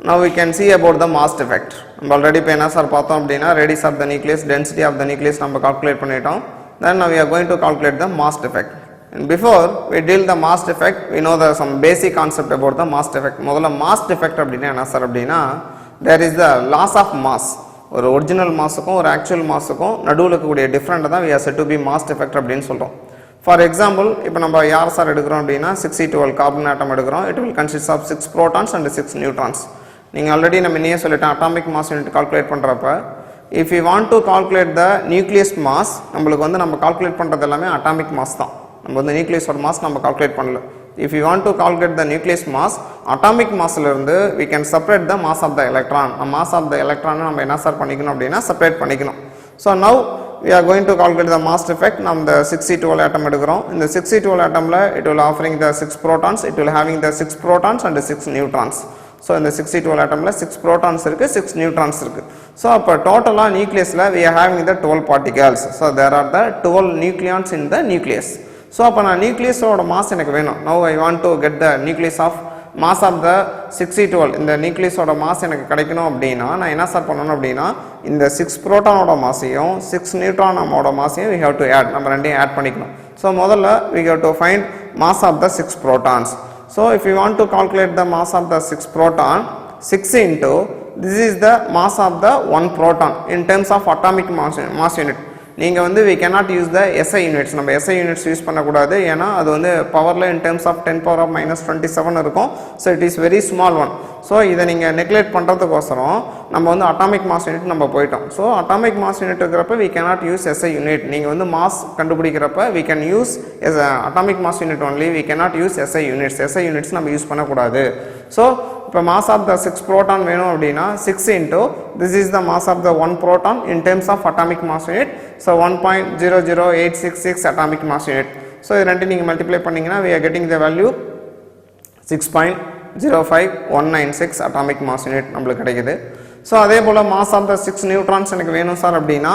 Now we can see about the mass effect. நம்ம already இப்போ என்ன சார் பார்த்தோம் அப்படின்னா radius of the nucleus, density of the nucleus நம்ம calculate பண்ணிட்டோம். Then now we are going to calculate the mass effect. And before we deal the mass effect, we know the some basic concept about the mass effect. முதல்ல mass effect அப்படின்னா என்ன sir அப்படின்னா there is the loss of mass. ஒரு original மாஸுக்கும் ஒரு actual மாஸுக்கும் நடுவில் இருக்கக்கூடிய different தான் we are said to be mass effect அப்படின்னு சொல்கிறோம். ஃபார் எக்ஸாம்பிள் இப்போ நம்ம யார் சார் எடுக்கிறோம் அப்படின்னா 6C12 கார்பன் ஆட்டம் எடுக்கிறோம். It will consist of 6 protons and 6 neutrons. நீங்கள் ஆல்ரெடி நம்ம இன்னே சொல்லிட்டேன் அட்டாமிக் மாஸ் யூனிட் கால்குலேட் பண்ணுறப்ப if you want to calculate the nucleus mass நம்மளுக்கு வந்து நம்ம கால்குலேட் பண்ணுறது எல்லாமே அட்டாமிக் மாஸ் தான். நம்ம வந்து நியூக்ளியஸோட மாஸ் நம்ம கால்குலேட் பண்ணல. If you want to calculate the nucleus mass atomic மாஸ்லேருந்து we can separate the mass of the electron. Mass of the electron நம்ம என்ன சார் பண்ணிக்கணும் அப்படின்னா செப்பரேட் பண்ணிக்கணும். So now we are going to calculate the mass effect. நம்ம the 6C12 atom எடுக்கிறோம். இந்த 6C12 atomல it will offering the 6 protons, it will having the 6 protons and 6 neutrons. So இந்த 6C12 atomல 6 protons இருக்கு, 6 neutrons இருக்கு. So அப்ப டோட்டலா நியூக்ளியஸ்ல we are having the 12 particles. So there are the 12 nucleons in the nucleus. So அப்ப நான் நியூக்ளியஸோட mass எனக்கு வேணும். Now I want to get the nucleus of mass of the 6C12. இந்த நியூக்ளியஸோட mass எனக்கு கிடைக்கணும் அப்படின்னா நான் என்ன சார் பண்ணணும் அப்படின்னா இந்த 6 புரோட்டானோட மாஸையும் 6 நியூட்ரானோட மாஸையும் we have to add. நம்ம ரெண்டையும் ஆட் பண்ணிக்கணும். ஸோ முதல்ல we have to find mass of the 6 protons. So if you want to calculate the mass of the 6 proton, 6 into this is the mass of the 1 proton in terms of atomic mass unit. நீங்கள் வந்து we cannot use the SI units. நம்ம SI units use பண்ணக்கூடாது. ஏன்னா அது வந்து பவரில் in terms of 10 power of -27 இருக்கும். So it is very small one. So இதை நீங்கள் நெக்லெக்ட் பண்ணுறதுக்கோசரம் நம்ம வந்து அட்டாமிக் மாஸ் யூனிட் நம்ம போயிட்டோம். ஸோ அட்டாமிக் மாஸ் யூனிட் இருக்கிறப்ப we cannot use SI unit. நீங்கள் வந்து மாஸ் கண்டுபிடிக்கிறப்ப we can use as atomic mass unit only. We cannot use SI units. SI units நம்ம யூஸ் பண்ணக்கூடாது. ஸோ இப்போ mass of the 6 proton வேணும் அப்படின்னா 6 into this is the mass of the 1 proton in terms of atomic mass unit. So 1.00866 atomic mass unit. So இது ரெண்டு நீங்கள் multiply பண்ணிங்கன்னா we are getting the value 6.05196 atomic mass unit நம்மளுக்கு கிடைக்குது. So அதே போல் mass of the 6 neutrons எனக்கு வேணும் sir அப்படின்னா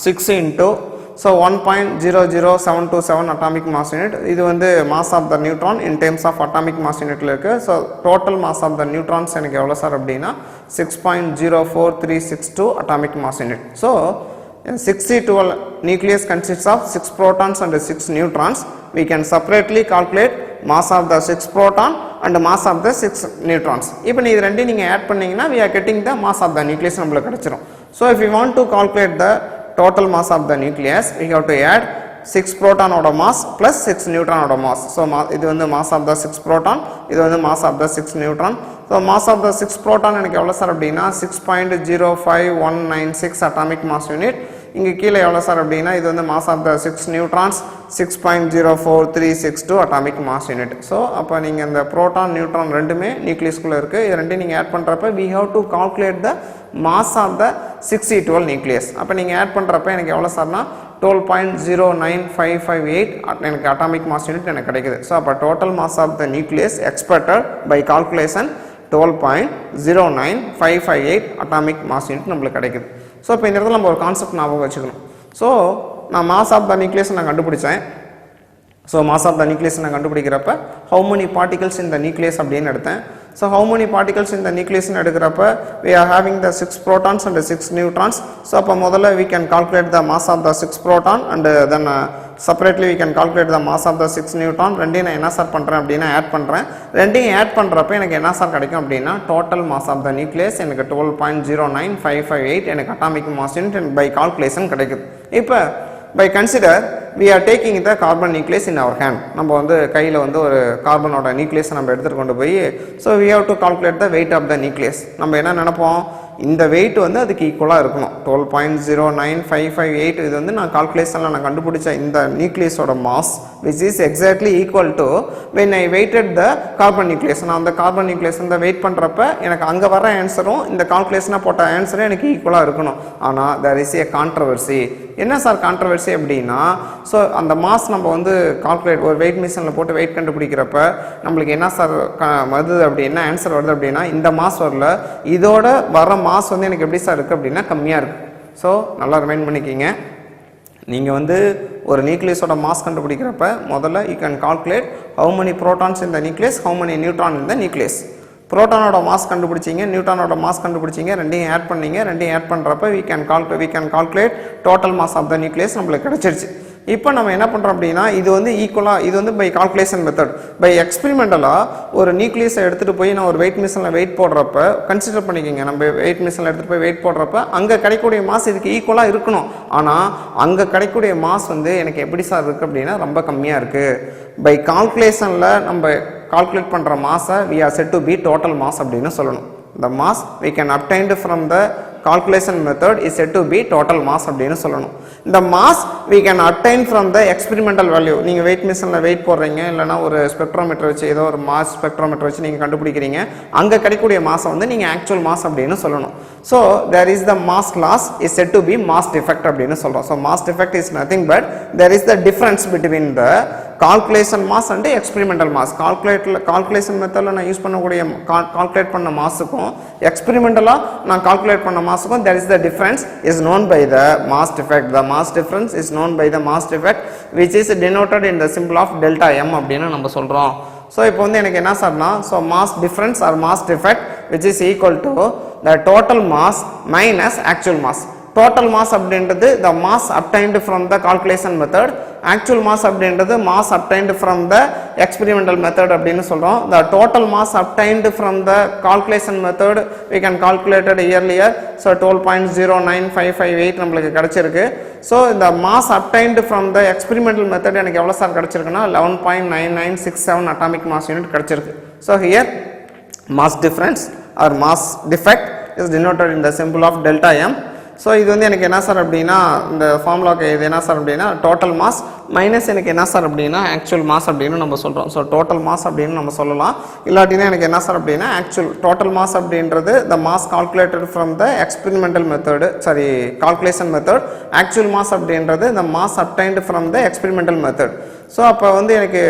6 into so 1.00727 atomic mass unit. இது வந்து mass of the neutron in terms of atomic mass unitல இருக்கு. So total mass of the neutrons எனக்கு எவ்வளோ சார் அப்படின்னா 6.04362 atomic mass unit. So 6C12 nucleus consists of 6 protons and 6 neutrons. We can separately calculate mass of the 6 proton and mass of the 6 neutrons. இப்போ நீ இது ரெண்டையும் நீங்கள் add பண்ணீங்கன்னா we are getting the mass of the nucleus நம்மளுக்கு கிடைச்சிரும். So if you want to calculate the total mass of the nucleus, we have to add 6 proton oda mass plus 6 neutron oda mass. So இது வந்து mass of the 6 proton, இது வந்து mass of the 6 neutron. So mass of the 6 proton எனக்கு எவ்வளோ sir அப்படின்னா 6.05196 atomic mass unit. இங்கே கீழே எவ்வளோ சார் அப்படின்னா இது வந்து mass of the 6 neutrons 6.04362 atomic mass unit. So அப்போ நீங்கள் இந்த ப்ரோட்டான் நியூட்ரான் ரெண்டுமே நியூக்ளியஸ்குள்ளே இருக்குது. இது ரெண்டையும் நீங்கள் ஆட் பண்ணுறப்ப we have to calculate the mass of the 6C12 nucleus. அப்போ நீங்கள் ஆட் பண்ணுறப்ப எனக்கு எவ்வளோ சார்னா 12.09558 எனக்கு atomic mass unit எனக்கு கிடைக்குது. ஸோ அப்போ total mass of the nucleus expected by calculation 12.09558 atomic mass unit நம்மளுக்கு கிடைக்குது. ஸோ இப்போ இந்த இடத்துல நம்ம ஒரு கான்செப்ட் ஞாபகம் வச்சுக்கணும். ஸோ நான் மாஸ் ஆஃப் த நியூக்ளியஸ் நான் கண்டுபிடிச்சேன். So mass of the nucleus நான் கண்டுபிடிக்கிறப்ப how many particles in the nucleus அப்படின்னு எடுத்தேன். So how many particles in the நியூக்ளியஸ்னு எடுக்கிறப்ப we are having the 6 protons and 6 neutrons. So அப்போ முதல்ல we can calculate the mass of the 6 proton and then separately we can calculate the mass of the 6 neutron. ரெண்டையும் நான் என்ன sir பண்ணுறேன் அப்படின்னா add பண்ணுறேன். ரெண்டையும் ஆட் பண்ணுறப்ப எனக்கு என்ன சார் கிடைக்கும் அப்படின்னா total mass of the nucleus எனக்கு 12.09558 எனக்கு அட்டாமிக் மாஸ் யூனிட் எனக்கு பை கால்குலேஷன் கிடைக்குது. இப்போ by consider we are taking the carbon nucleus in our hand. நம்ம வந்து கையில் வந்து ஒரு கார்பனோட நியூக்ளியஸ் நம்ம எடுத்துகிட்டு கொண்டு போய் so we have to calculate the weight of the nucleus. நம்ம என்ன நினைப்போம் இந்த வெயிட் வந்து அதுக்கு ஈக்குவலாக இருக்கணும் 12.09558. இது வந்து நான் கால்குலேஷனில் நான் கண்டுபிடிச்ச இந்த நியூக்ளியஸோட mass which is exactly equal to when I weighted the carbon nucleus. நான் அந்த கார்பன் நியூக்ளியஸ் வந்து வெயிட் பண்ணுறப்ப எனக்கு அங்கே வர ஆன்சரும் இந்த கால்குலேஷனாக போட்ட ஆன்சரும் எனக்கு ஈக்குவலாக இருக்கணும். ஆனால் there is a controversy. என்ன சார் கான்ட்ரவர்சி அப்படின்னா ஸோ அந்த மாஸ் நம்ம வந்து கால்குலேட் ஒரு வெயிட் மிஷினில் போட்டு வெயிட் கண்டுபிடிக்கிறப்ப நம்மளுக்கு என்ன சார் வருது அப்படின்னா ஆன்சர் வருது அப்படின்னா இந்த மாஸ் வரல, இதோட வர மாஸ் வந்து எனக்கு எப்படி சார் இருக்குது அப்படின்னா கம்மியாக இருக்குது. ஸோ நல்லா ரிமைண்ட் பண்ணிக்கிங்க. நீங்கள் வந்து ஒரு நியூக்ளியஸோட மாஸ் கண்டுபிடிக்கிறப்ப முதல்ல you can calculate how many protons in the nucleus, how many neutron in the nucleus. புரோட்டானோட மாஸ் கண்டுபிடிச்சிங்க, நியூட்ரானோட மாஸ் கண்டுபிடிச்சிங்க, ரெண்டையும் ஆட் பண்ணீங்க. ரெண்டையும் ஆட் பண்ணுறப்ப we can calculate total mass of the nucleus நம்மளுக்கு கிடைச்சிருச்சு. இப்போ நம்ம என்ன பண்ணுறோம் அப்படின்னா, இது வந்து ஈக்குவலாக, இது வந்து பை கால்குலேஷன் மெத்தட். பை எக்ஸ்பெரிமெண்டலாக ஒரு நியூக்ளியஸை எடுத்துகிட்டு போய் நான் ஒரு வெயிட் மிஷினில் வெயிட் போடுறப்ப கன்சிடர் பண்ணிக்கோங்க, நம்ம வெயிட் மிஷினில் எடுத்துகிட்டு போய் வெயிட் போடுறப்ப அங்கே கிடைக்கக்கூடிய மாஸ் இதுக்கு ஈக்குவலாக இருக்கணும். ஆனால் அங்கே கிடைக்கக்கூடிய மாஸ் வந்து எனக்கு எப்படி சார் இருக்குது அப்படின்னா ரொம்ப கம்மியாக இருக்குது. பை கால்குலேஷனில் நம்ம கால்குலேட் பண்ணுற மாஸை we are said to be total mass அப்படின்னு சொல்லணும். The mass we can obtained from the calculation method is said to be total mass அப்படின்னு சொல்லணும். இந்த mass we can obtain from the experimental value. நீங்கள் wait மிஷினில் wait போடுறீங்க, இல்லைனா ஒரு ஸ்பெக்ட்ரோமீட்டர் வச்சு ஏதோ ஒரு மாஸ் ஸ்பெக்ட்ரோமீட்டர் வச்சு நீங்கள் கண்டுபிடிக்கிறீங்க, அங்கே கிடைக்கக்கூடிய மாஸை வந்து நீங்கள் ஆக்சுவல் மாஸ் அப்படின்னு சொல்லணும். So there is the mass loss is said to be mass defect அப்படின்னு சொல்கிறோம். So mass defect is nothing but there is the difference between the calculation mass and experimental mass. Calculation மெத்தடில் நான் use பண்ணக்கூடிய calculate பண்ண மாஸுக்கும் எக்ஸ்பெரிமெண்டலாக நான் calculate பண்ண மாஸுக்கும் there is the difference is known by the mass defect. The mass difference is known by the mass defect which is denoted in the symbol of delta m அப்படின்னு நம்ம சொல்கிறோம். So இப்போ வந்து எனக்கு என்ன சார்னா, so mass difference or mass defect which is equal to the total mass minus actual mass. Total mass அப்படின்றது the mass obtained from the calculation method, actual mass அப்படின்றது mass obtained from the experimental method அப்படின்னு சொல்கிறோம். The total mass obtained from the calculation method we can calculate it earlier. So 12.09558 நம்மளுக்கு கிடைச்சிருக்கு. So இந்த mass obtained from the experimental method எனக்கு எவ்வளோ sir கிடைச்சிருக்குன்னா 11.9967 atomic mass unit கிடைச்சிருக்கு. So here mass difference or mass defect is denoted in the symbol of delta m. So இது வந்து எனக்கு என்ன சார் அப்படின்னா, இந்த ஃபார்முலாக்கு இது என்ன சார் அப்படின்னா டோட்டல் மாஸ் மைனஸ் எனக்கு என்ன சார் அப்படின்னா ஆக்சுவல் மாஸ் அப்படின்னு நம்ம சொல்கிறோம். ஸோ டோட்டல் மாஸ் அப்படின்னு நம்ம சொல்லலாம். இல்லாட்டினா எனக்கு என்ன சார் அப்படின்னா ஆக்சுவல் டோட்டல் மாஸ் அப்படின்றது the mass calculated from the experimental method, sorry calculation method. Actual mass அப்படின்றது the mass obtained from the experimental method. So அப்போ வந்து எனக்கு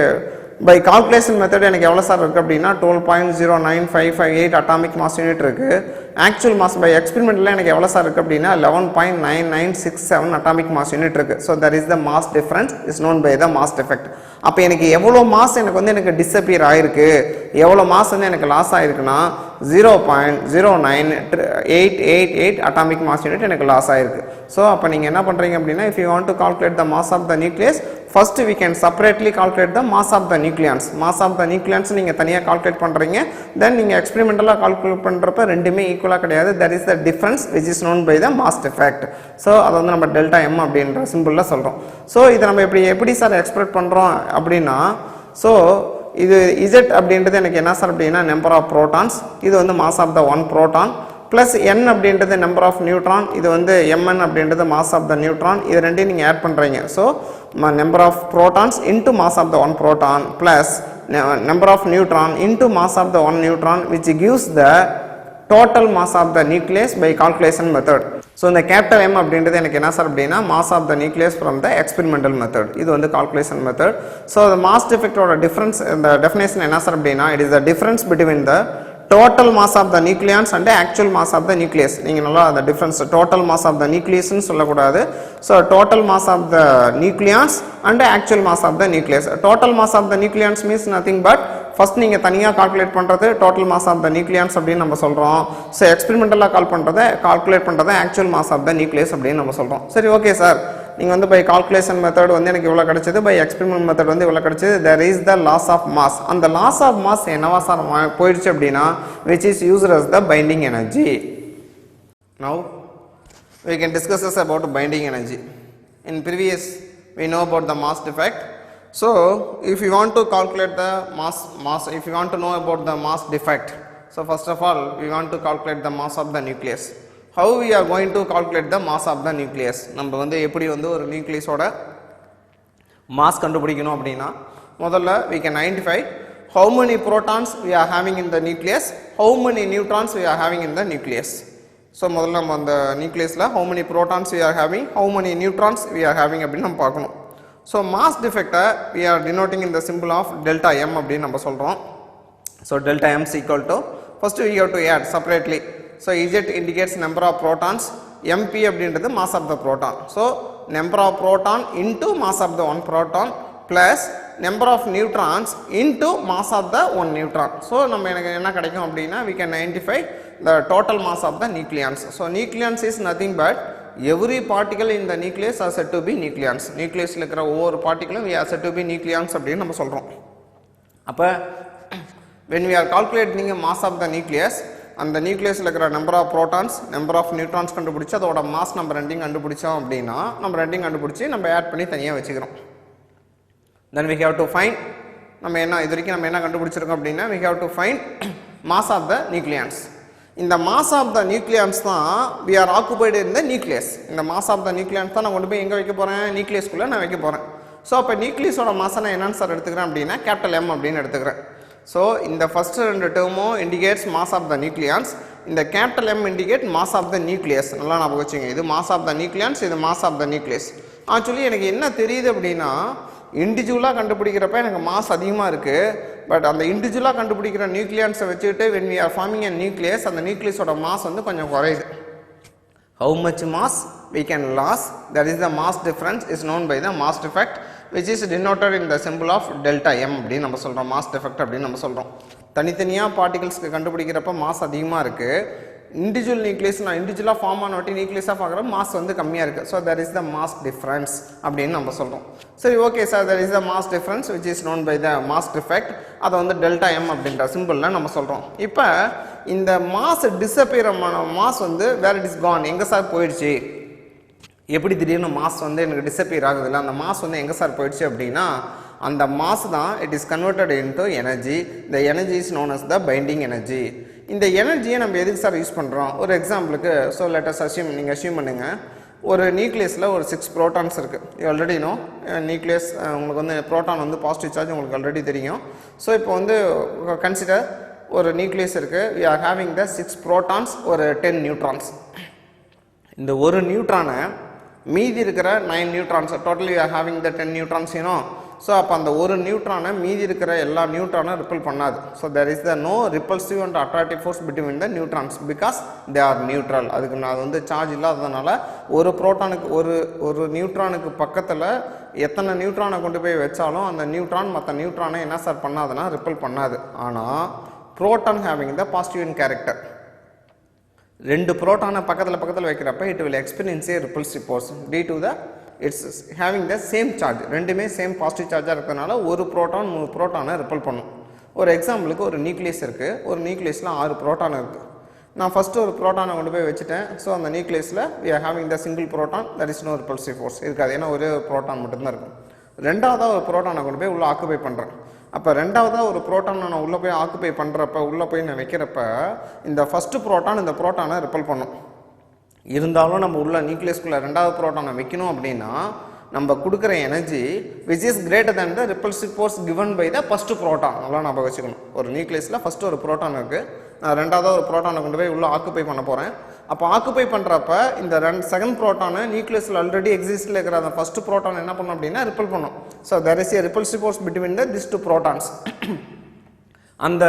பை கால்குலேஷன் மெத்தட் எனக்கு எவ்வளோ சார் இருக்குது அப்படின்னா 12.09558 அட்டாமிக் மாஸ் யூனிட் இருக்குது. ஆக்சுவல் மாஸ் பை எக்ஸ்பெரிமெண்ட்டில் எனக்கு எவ்வளோ சார் இருக்குது அப்படின்னா 11.9967 அட்டாமிக் மாஸ் யூனிட் இருக்குது. So that is the mass difference is known by the mass defect. அப்போ எனக்கு எவ்வளோ மாஸ் எனக்கு வந்து எனக்கு டிஸப்பியர் ஆகிருக்கு, எவ்வளோ மாஸ் வந்து எனக்கு லாஸ் ஆகிருக்குன்னா 0.09888 அட்டாமிக் மாஸ் யூனிட் எனக்கு லாஸ் ஆகிருக்கு. ஸோ அப்போ நீங்கள் என்ன பண்ணுறீங்க அப்படின்னா, if you want to calculate the mass of the nucleus, first we can separately calculate the mass of the nucleons. mass of the nucleons நீங்கள் தனியாக கால்குலேட் பண்ணுறீங்க. தென் நீங்கள் எக்ஸ்பெரிமெண்டலாக கால்குலேட் பண்ணுறப்ப ரெண்டுமே ஈக்குவலாக கிடையாது. that is the difference which is known by the mass defect. So அதை வந்து நம்ம டெல்டா எம் அப்படின்ற சிம்பிளில் சொல்கிறோம். ஸோ இதை நம்ம எப்படி சார் எக்ஸ்பிரஸ் பண்ணுறோம் அப்படின்னா, ஸோ இது Z அப்படின்றது எனக்கு என்ன சார் அப்படின்னா நம்பர் ஆஃப் ப்ரோட்டான்ஸ், இது வந்து mass of the one proton, plus n அப்படின்றது நம்பர் ஆஃப் நியூட்ரான், இது வந்து mn அப்படின்றது மாஸ் ஆஃப் த நியூட்ரான். இது ரெண்டையும் நீங்கள் ஆட் பண்ணுறீங்க. So number of protons into mass of the one proton plus number of neutron into mass of the one neutron which gives the total mass of the nucleus by calculation method. So இந்த capital M அப்படின்றது எனக்கு என்ன sir அப்படின்னா mass of the nucleus from the experimental method, இது வந்து calculation method. So the mass defectோட difference, இந்த definition என்ன சார் அப்படின்னா, it is the difference between the total mass of the nucleons and actual mass of the nucleus. நீங்கள் நல்லா அந்த difference total mass of the nucleusன்னு சொல்லக்கூடாது. So total mass of the nucleons and actual mass of the nucleus. Total mass of the nucleons means nothing but first நீங்கள் தனியாக calculate பண்ணுறது total mass of the nucleons அப்படின்னு நம்ம சொல்கிறோம். So எக்ஸ்பெரிமெண்டலாக calculate பண்ணுறது actual mass of the nucleus அப்படின்னு நம்ம சொல்கிறோம். சரி, ஓகே சார், நீங்கள் வந்து பை கால்குலேஷன் மெத்தட் வந்து எனக்கு இவ்வளோ கிடைச்சது, பை எக்ஸ்பெரிமெண்ட் மெத்தட் வந்து இவ்வளோ கிடைச்சது. There is the loss of mass. அந்த லாஸ் ஆஃப் மாஸ் என்னவா சார் போயிடுச்சு அப்படின்னா which is used as the binding energy. Now we can discuss this about binding energy. In previous we know about the mass defect. So if you want to calculate the mass, if you want to know about the mass defect, so first of all we want to calculate the mass of the nucleus. How we are going to calculate the mass of the nucleus? நம்ம வந்து எப்படி வந்து ஒரு நியூக்ளியஸோட mass கண்டுபிடிக்கணும் அப்படின்னா, முதல்ல we can identify how many protons we are having in the nucleus, how many neutrons we are having in the nucleus. So முதல்ல நம்ம அந்த நியூக்ளியஸில் how many protons we are having, how many neutrons we are having அப்படின்னு நம்ம பார்க்கணும். So mass டிஃபெக்டை we are denoting in the symbol of delta m அப்படின்னு நம்ம சொல்கிறோம். So delta m is equal to, first we have to add separately. So Z indicates number of protons, mp அப்படின்றது mass of the proton. So number of proton into mass of the one proton plus number of neutrons into mass of the one neutron. So நம்ம எனக்கு என்ன கிடைக்கும் அப்படின்னா we can identify the total mass of the nucleons. So nucleons is nothing but every particle in the nucleus are said to be nucleons. nucleusல இருக்கிற ஒவ்வொரு பார்ட்டிகளும் we are said to be nucleons அப்படின்னு நம்ம சொல்றோம். அப்ப when we are calculating the mass of the nucleus, அந்த நியூக்ளியஸ்ல இருக்கிற number of protons number of neutrons கண்டுபிடிச்சு அதோட மாஸ் நம்ம ரெண்டையும் கண்டுபிடிச்சோம் அப்படின்னா நம்ம ரெண்டையும் கண்டுபிடிச்சி நம்ம ஆட் பண்ணி தனியாக வச்சுக்கிறோம். then we have to find நம்ம என்ன இது வரைக்கும் நம்ம என்ன கண்டுபிடிச்சிருக்கோம் அப்படின்னா we have to find mass of the nucleons. இந்த mass of the nucleons தான் we are occupied in the nucleus. இந்த mass of the nucleons தான் நான் கொண்டு போய் எங்கே வைக்க போகிறேன், நியூக்ளியஸ்குள்ளே நான் வைக்க போகிறேன். ஸோ அப்போ நியூக்ளியஸோட மாஸை நான் என்னன்னு சார் எடுத்துக்கிறேன் அப்படின்னா கேபிட்டல் M அப்படின்னு எடுத்துக்கிறேன். So in the first ரெண்டு டேர்மோ indicates mass of the nucleons, இந்த capital M indicate mass of the nucleus. நல்லா ஞாபகம் வச்சுங்க, இது mass of the nucleons, இது mass of the nucleus. Actually எனக்கு என்ன தெரியுது அப்படின்னா இண்டிவிஜுவலாக கண்டுபிடிக்கிறப்ப எனக்கு மாஸ் அதிகமாக இருக்குது. பட் அந்த இண்டிவிஜுவலாக கண்டுபிடிக்கிற நியூக்ளியன்ஸை வச்சுட்டு when we are forming a nucleus, அந்த நியூக்ளியஸோட மாஸ் வந்து கொஞ்சம் குறையுது. How much mass we can lose, that is the mass difference is known by the mass effect, which is denoted in the symbol of delta M அப்படின்னு நம்ம சொல்கிறோம். Mass effect அப்படின்னு நம்ம சொல்கிறோம். தனித்தனியாக பார்ட்டிகல்ஸ்க்கு கண்டுபிடிக்கிறப்ப மாஸ் அதிகமாக இருக்குது. இண்டிவிஜுவல் நியூக்ளியஸ் நான் இண்டிவிஜுவலாக ஃபார்ம் ஆன வாட்டி நியூக்ளியஸாக பார்க்குற மாஸ் வந்து கம்மியாக இருக்குது. So that is the mass difference அப்படின்னு நம்ம சொல்கிறோம். சரி okay sir, that is the mass difference which is known by the mass effect. அதை வந்து டெல்டா M அப்படின்ற சிம்பிளில் நம்ம சொல்கிறோம். இப்போ இந்த மாஸ் டிஸப்பியர் ஆன மாஸ் வந்து வேர் இட் இஸ் கான், எங்கே சார் போயிடுச்சு, எப்படி திடீர்னு மாஸ் வந்து எனக்கு டிஸப்பியர் ஆகுது இல்லை, அந்த மாஸ் வந்து எங்கே சார் போயிடுச்சு அப்படின்னா அந்த மாஸ் தான் it is converted into energy. இந்த energy is known as the binding energy. இந்த எனர்ஜியை நம்ம எதுக்கு சார் யூஸ் பண்ணுறோம், ஒரு எக்ஸாம்பிளுக்கு ஸோ லெட் அஸ் அஸ்யூம், நீங்கள் அஸ்யூம் பண்ணுங்கள் ஒரு நியூக்ளியஸில் ஒரு 6 ப்ரோட்டான்ஸ் இருக்குது. யூ ஆல்ரெடி நோ நியூக்ளியஸ், உங்களுக்கு வந்து ப்ரோட்டான் வந்து பாசிட்டிவ் சார்ஜ் உங்களுக்கு ஆல்ரெடி தெரியும். ஸோ இப்போ வந்து கன்சிடர் ஒரு நியூக்ளியஸ் இருக்குது, we are having the 6 protons ஒரு 10 நியூட்ரான்ஸ். இந்த ஒரு நியூட்ரானை மீதி இருக்கிற 9 neutrons, totally are having the 10 neutrons you know. So அப்போ அந்த ஒரு நியூட்ரானை மீதி இருக்கிற எல்லா நியூட்ரானை ரிப்பல் பண்ணாது. So there is the no repulsive and attractive force between the neutrons because they are neutral. அதுக்கு நான் அது வந்து சார்ஜ் இல்லாததுனால ஒரு ப்ரோட்டானுக்கு ஒரு நியூட்ரானுக்கு பக்கத்தில் எத்தனை நியூட்ரானை கொண்டு போய் வச்சாலும் அந்த நியூட்ரான் மற்ற நியூட்ரானை என்ன சார் பண்ணாதுன்னா ரிப்பல் பண்ணாது. ஆனால் proton having the positive in character, ரெண்டு புரோட்டானை பக்கத்தில் வைக்கிறப்ப it will experience a repulsive force due to the its having the same charge. ரெண்டுமே சேம் பாசிட்டிவ் சார்ஜாக இருக்கிறதுனால ஒரு ப்ரோட்டான் 3 ப்ரோட்டானை ரிப்பல் பண்ணும். ஒரு எக்ஸாம்பிளுக்கு ஒரு நியூக்ளியஸ் இருக்குது, ஒரு நியூக்ளியஸில் 6 ப்ரோட்டான் இருக்குது. நான் ஃபஸ்ட்டு ஒரு ப்ரோட்டானை கொண்டு போய் வச்சுட்டேன். ஸோ அந்த நியூக்ளியஸில் we are having the single proton, that is no repulsive force இருக்காது, ஏன்னா ஒரே ஒரு ப்ரோட்டான் மட்டும்தான் இருக்கும். ரெண்டாவதாக ஒரு ப்ரோட்டானை கொண்டு போய் உள்ளே ஆக்குபை பண்ணுறேன். அப்போ ரெண்டாவதாக ஒரு ப்ரோட்டான் நான் உள்ளே போய் ஆக்குபை பண்ணுறப்ப உள்ளே போய் நான் வைக்கிறப்ப இந்த ஃபஸ்ட்டு ப்ரோட்டான் இந்த ப்ரோட்டானை ரிப்பல் பண்ணும். இருந்தாலும் நம்ம உள்ள நியூக்ளியஸ்குள்ளே ரெண்டாவது ப்ரோட்டானை வைக்கணும் அப்படின்னா நம்ம கொடுக்குற energy which is greater than the repulsive force given by the first proton. நல்லா நம்ம வச்சுக்கணும், ஒரு நியூக்ளியஸில் ஃபஸ்ட்டு ஒரு ப்ரோட்டான் இருக்குது, நான் ரெண்டாவது ஒரு ப்ரோட்டானை கொண்டு போய் உள்ளே ஆக்குபை பண்ண போகிறேன். அப்போ ஆக்குபை பண்ணுறப்ப இந்த செகண்ட் ப்ரோட்டானை நியூக்ளியஸில் ஆல்ரெடி எக்ஸிஸ்டில் இருக்கிற அந்த ஃபஸ்ட்டு ப்ரோட்டான் என்ன பண்ணும் அப்படின்னா ரிப்பல் பண்ணும். So there is a repulsive force between the this 2 protons. அந்த